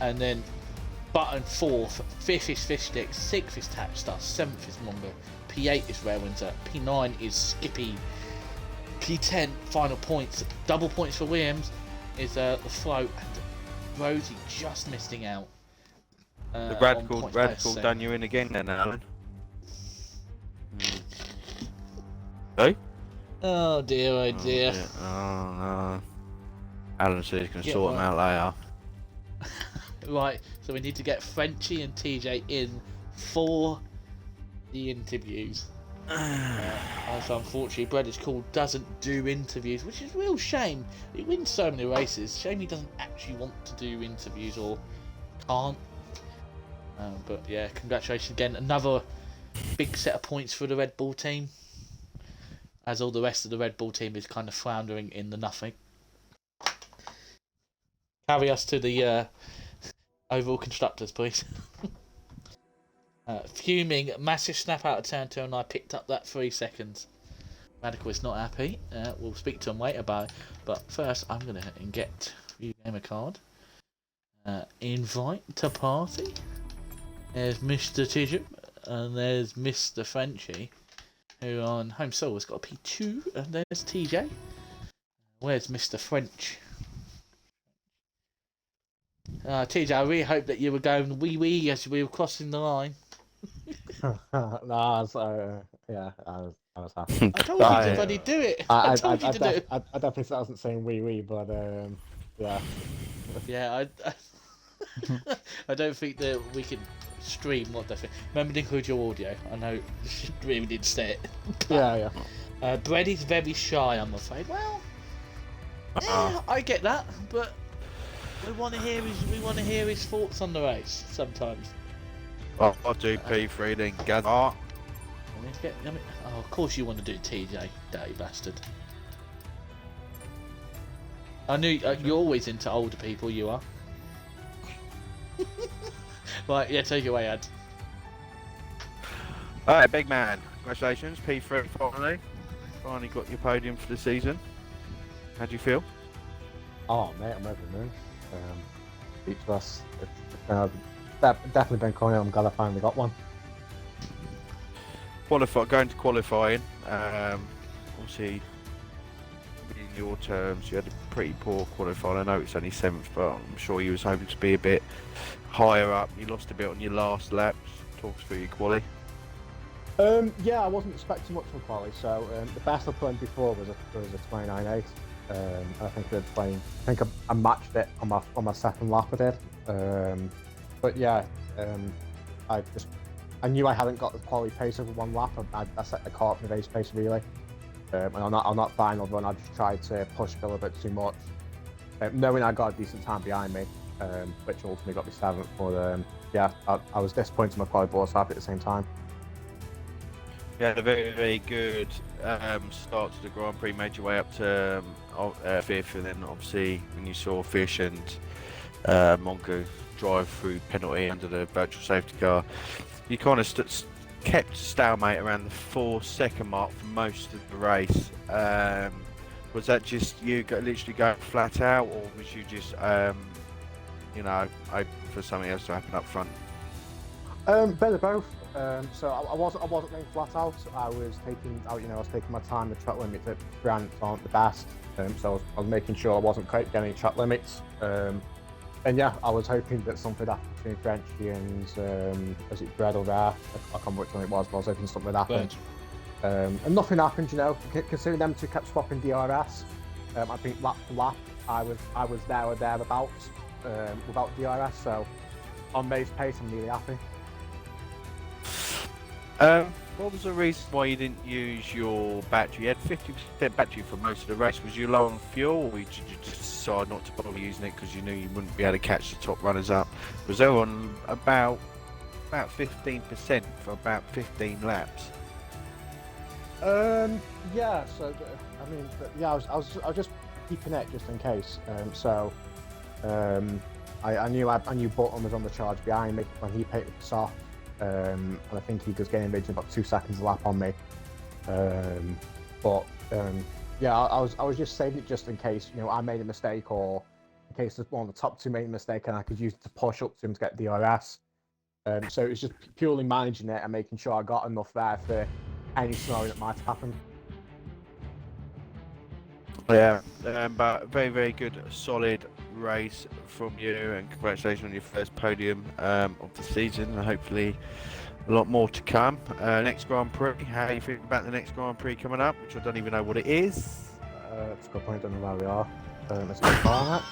And then Button fourth, fifth is Fishstick, sixth is Tapstar, seventh is Mongo, P8 is Rare Winter, P9 is Skippy, P10 final points, double points for Williams is the float, and Rosie just missing out.
The radical done you in again then, Alan. Hey?
Oh dear, oh dear.
Oh no. Alan says he's going to sort them out later.
Right, so we need to get Frenchie and TJ in for the interviews. As unfortunately, Breadical doesn't do interviews, which is a real shame. He wins so many races. Shame he doesn't actually want to do interviews or can't. But yeah, congratulations again. Another big set of points for the Red Bull team, as all the rest of the Red Bull team is kind of floundering in the nothing. Carry us to the overall constructors, please. Fuming, massive snap out of turn 2, and I picked up that 3 seconds. Radical is not happy. We'll speak to him later about it. But first, I'm going to get View Gamer card. Invite to party. There's Mr. Tijum, and there's Mr. Frenchie, who on home soil has got a P2, and there's TJ. Where's Mr. French? TJ, I really hope that you were going wee as we were crossing the line.
No, yeah, I was happy.
I told you to bloody do it. I told you to do it.
I definitely wasn't saying wee, but yeah.
Yeah, I don't think that we can stream what they think. Remember to include your audio. I know you really did say it.
Yeah.
Bready's very shy, I'm afraid. Well, yeah, I get that, but we want to hear his thoughts on the race sometimes.
I'll do P3 then gather.
Oh, of course you want to do TJ, dirty bastard. I knew you're always into older people. You are. Right, yeah, take it away, Ad.
Alright, big man. Congratulations, P3 finally. Finally got your podium for the season. How do you feel?
Oh, mate, I'm over the moon. Each of us, it's definitely been calling. I'm glad I finally got one.
Going to qualifying. Obviously, in your terms, you had a pretty poor qualifying. I know it's only 7th, but I'm sure you was hoping to be a bit higher up. You lost a bit on your last laps. Talk us through your quali.
Yeah, I wasn't expecting much from quali. So the best I put in before was a 29.8. I think I matched it on my second lap. I did. But yeah, I knew I hadn't got the quality pace over one lap. I set the car up for the race pace really. And on that final run, I just tried to push Bill a bit too much, knowing I got a decent time behind me, which ultimately got me 7th. But yeah, I was disappointed in my quality, but also happy at the same time.
You had a very, very good start to the Grand Prix, made your way up to 5th, and then obviously when you saw Fish and Monko drive through penalty under the virtual safety car, you kind of kept stalemate around the 4-second mark for most of the race. Was that just you literally going flat out, or was you just hoping for something else to happen up front?
Bit of both. So I wasn't going flat out. I was taking my time. The track limits at Grant aren't the best, so I was making sure I wasn't quite getting any track limits. And yeah, I was hoping that something happened between Frenchie and was it Bread or Rare? I can't remember which one it was, but I was hoping something would happen. And nothing happened, considering them two kept swapping DRS. I think lap to lap, I was there or thereabouts without DRS. So on race pace, I'm really happy.
What was the reason why you didn't use your battery? You had 50% battery for most of the race. Was you low on fuel, or did you just decide not to bother using it because you knew you wouldn't be able to catch the top runners up? Was they on about 15% for about 15 laps?
Yeah. So I was just keeping it just in case. I knew Button was on the charge behind me when he picked us off, and I think he was getting maybe about 2 seconds a lap on me. Yeah, I was just saving it just in case, you know, I made a mistake, or in case one of the top two made a mistake and I could use it to push up to him to get DRS. So it was just purely managing it and making sure I got enough there for any scenario that might happen.
Yeah, but very, very good, solid race from you, and congratulations on your first podium of the season, and hopefully a lot more to come. Next Grand Prix, how are you feeling about the next Grand Prix coming up, which I don't even know what it is?
It's a good point, I don't know where we are. Let's go far.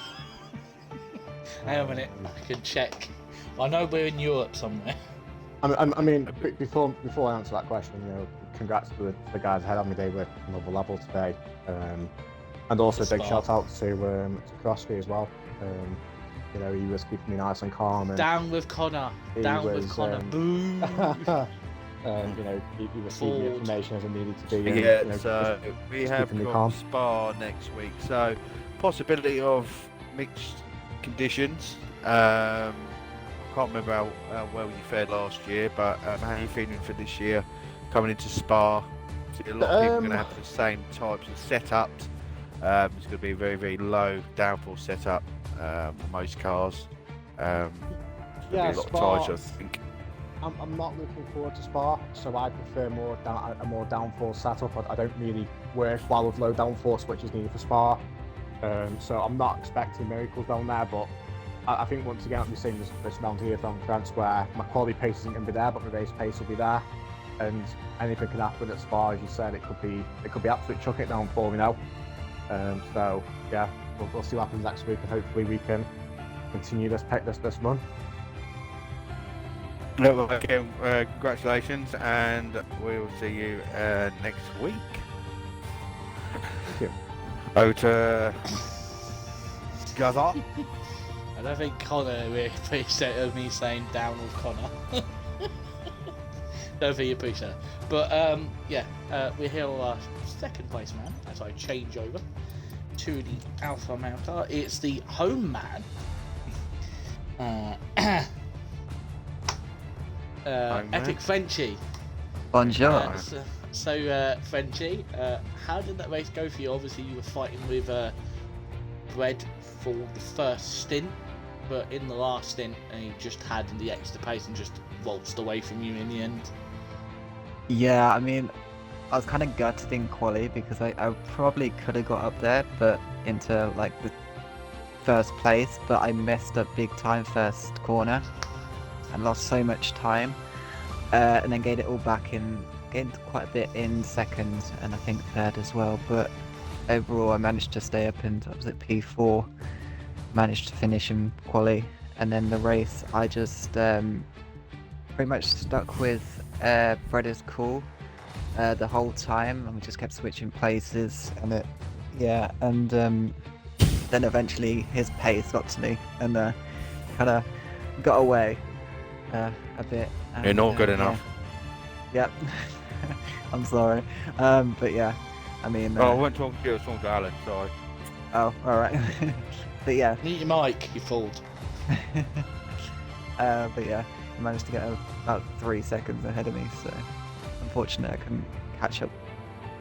Hang on a minute, I can check. I know we're in Europe somewhere.
I mean, before I answer that question, you know, congrats to the guys ahead of me. They were another level today, and also a big shout out to Crosby as well. You know, he was keeping me nice and calm. And
Down with Connor. Down with Connor. Boom.
You know, he received the information as it needed to be.
Yeah,
you know,
so we have got Spa next week, so possibility of mixed conditions. Can't remember how well you fared last year, but how are you feeling for this year coming into Spa? A lot of people are going to have the same types of setups. It's going to be a very, very low downforce setup on most cars.
Yeah,
be a lot
Spa,
of tires, I think.
I'm not looking forward to Spa, so I prefer a more downforce setup. I don't really work well with low downforce, which is needed for Spa. So I'm not expecting miracles down there, but I think once again, I'll be seeing this round here from France, where my quality pace isn't going to be there, but my race pace will be there, and anything can happen at Spa, as you said. It could be absolute chuck it down for me now. So yeah, we'll see what happens next week, and hopefully we can continue this run.
Well, again, congratulations, and we'll see you next week.
Thank you.
Over to Gaza.
I don't think Connor really appreciated me saying down with Connor. Don't think you appreciate it. But yeah, we're here on our second place man as I change over to the Alpha Manta. It's the home man. Epic Frenchie.
Bonjour.
Frenchie, how did that race go for you? Obviously, you were fighting with Bread for the first stint, but in the last stint, you just had the extra pace and just waltzed away from you in the end.
Yeah, I mean, I was kind of gutted in quali because I probably could have got up there, but into like the first place, but I messed up big time first corner and lost so much time, and then gained it all back gained quite a bit in second and I think third as well, but overall I managed to stay up and I was at P4, managed to finish in quali, and then the race I just pretty much stuck with Bread is Cool the whole time, and we just kept switching places, and then eventually his pace got to me and kind of got away a bit. And,
You're not good enough.
Yep. I'm sorry. But yeah, I mean...
I wasn't talking to you, I was talking to Alan, sorry.
Oh, alright. But yeah.
Mute your mic, you fooled.
But yeah, I managed to get about 3 seconds ahead of me, so unfortunately I couldn't catch up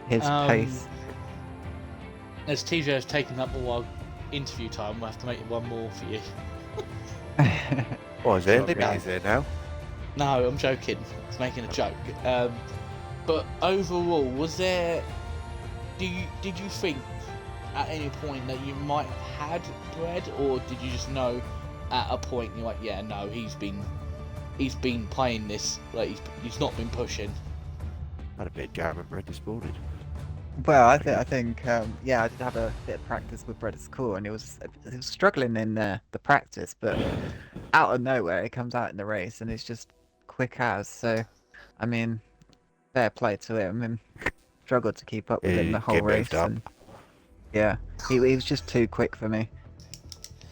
his pace.
As TJ has taken up all our interview time, we'll have to make one more for you.
What is it?
Okay.
Is there now?
No, I'm joking. I was making a joke. But overall, was there... Did you think at any point that you might have had Bread, or did you just know at a point you're like, yeah, no, he's been playing this, like he's not been pushing?
Had a bit of with Bread this morning.
Well, I think yeah, I did have a bit of practice with Bread is Cool, and it was struggling in the practice, but out of nowhere it comes out in the race and it's just quick as. So, I mean, fair play to him. And struggled to keep up with him the whole race. And, yeah, he was just too quick for me.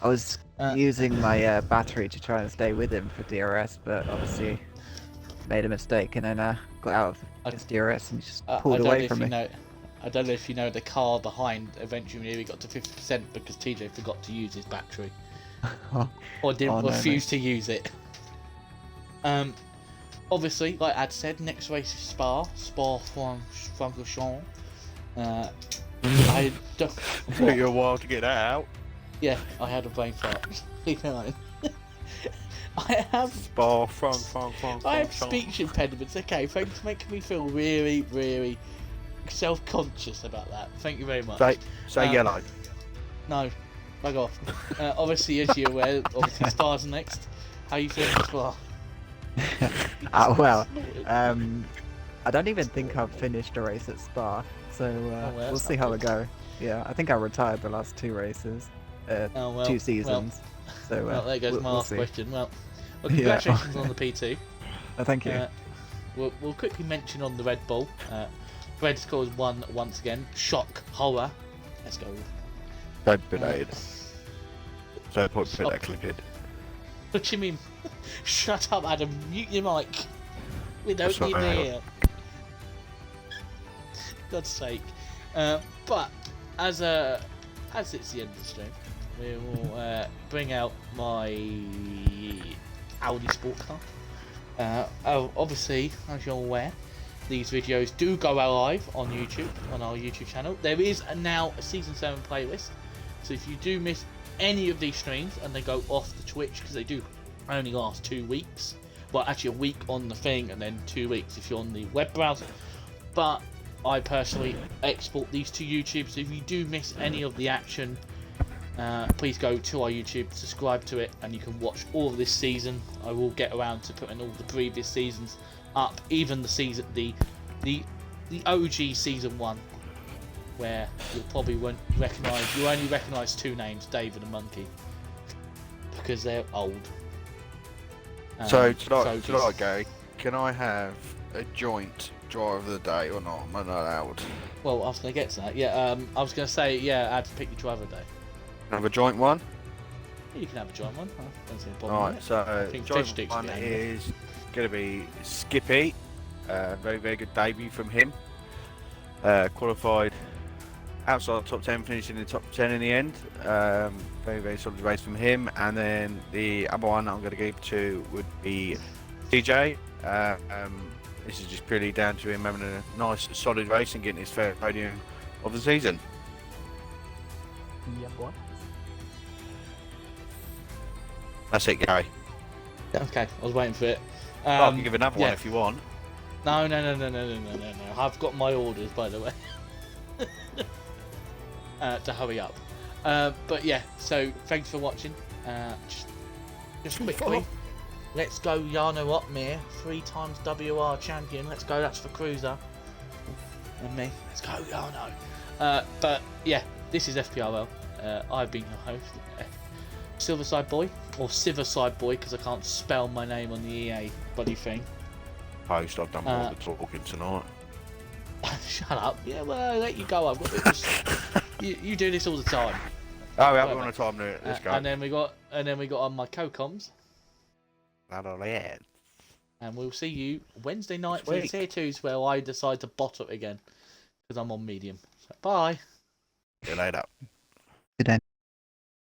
I was using my battery to try and stay with him for DRS, but obviously made a mistake and then got out of his DRS and just pulled away from me.
I don't know if you know, the car behind eventually nearly got to 50% because TJ forgot to use his battery. Or didn't
Oh, no,
refuse to use it. Obviously, like Ad said, next race is Spa-Francorchamps. I don't.
Took you a while to get that out.
Yeah, I had a brain fart. Leave me alone. I have speech impediments. Okay, thanks for making me feel really, really self-conscious about that. Thank you very much.
Say yellow.
No, bug off. Obviously, as you're aware, obviously Spa's next. How you feeling, Spa?
Well, I don't even think I've finished a race at Spa, so we'll see how it go. Yeah, I think I retired the last 2 races, 2 seasons. So
well, there goes my last
see.
question. Well, congratulations on the P2.
Thank you.
We'll quickly mention on the Red Bull. Red scores 1 once again. Shock, horror. Let's go.
Don't be delayed. So put that clip in.
What do you mean? Shut up, Adam. Mute your mic. We don't need to hear. God's sake. But as it's the end of the stream, we will bring out my Audi sport car. Obviously, as you're aware, these videos do go live on YouTube, on our YouTube channel. There is now a Season 7 playlist, so if you do miss any of these streams and they go off the Twitch, because they do only last 2 weeks, well actually a week on the thing and then 2 weeks if you're on the web browser, but I personally export these to YouTube, so if you do miss any of the action, please go to our YouTube, subscribe to it, and you can watch all of this season. I will get around to putting all the previous seasons up, even the season, the OG season 1, where you'll probably won't recognise. You only recognise 2 names, David and Monkey, because they're old.
So tonight, Gary, can I have a joint driver of the day or not? Am I not allowed?
Well, I was going to get to that. Yeah, I was going to say, yeah, I had to pick your driver day.
Have a joint one?
You can have a joint one. I don't see a problem.
Alright, so joint one
behind
is going to be Skippy. Very, very good debut from him. Qualified outside the top 10, finishing in the top 10 in the end. Very, very solid race from him. And then the other one I'm going to give to would be TJ. This is just purely down to him having a nice, solid race and getting his first podium of the season.
Yeah, boy.
That's it, Gary.
Okay, I was waiting for it.
I can give another one if you want.
No. I've got my orders, by the way. To hurry up. But yeah, so thanks for watching. Just quickly, let's go Jarno Otmir, 3 times WR champion. Let's go, that's for Cruiser. And me. Let's go Jarno. But yeah, this is FPRL. I've been your host, Silverside Boy, or Siverside Boy, because I can't spell my name on the EA bloody thing.
Post, I've done more of the talking tonight.
Shut up. Yeah, well, I'll let you go. I've got this. You do this all the time.
Oh, yeah, we're on a time limit. Let's go.
And then we got on my co-coms.
Yeah.
And we'll see you Wednesday night for the tier 2s, where I decide to bot it again because I'm on medium. So, bye.
See you later.
Good day.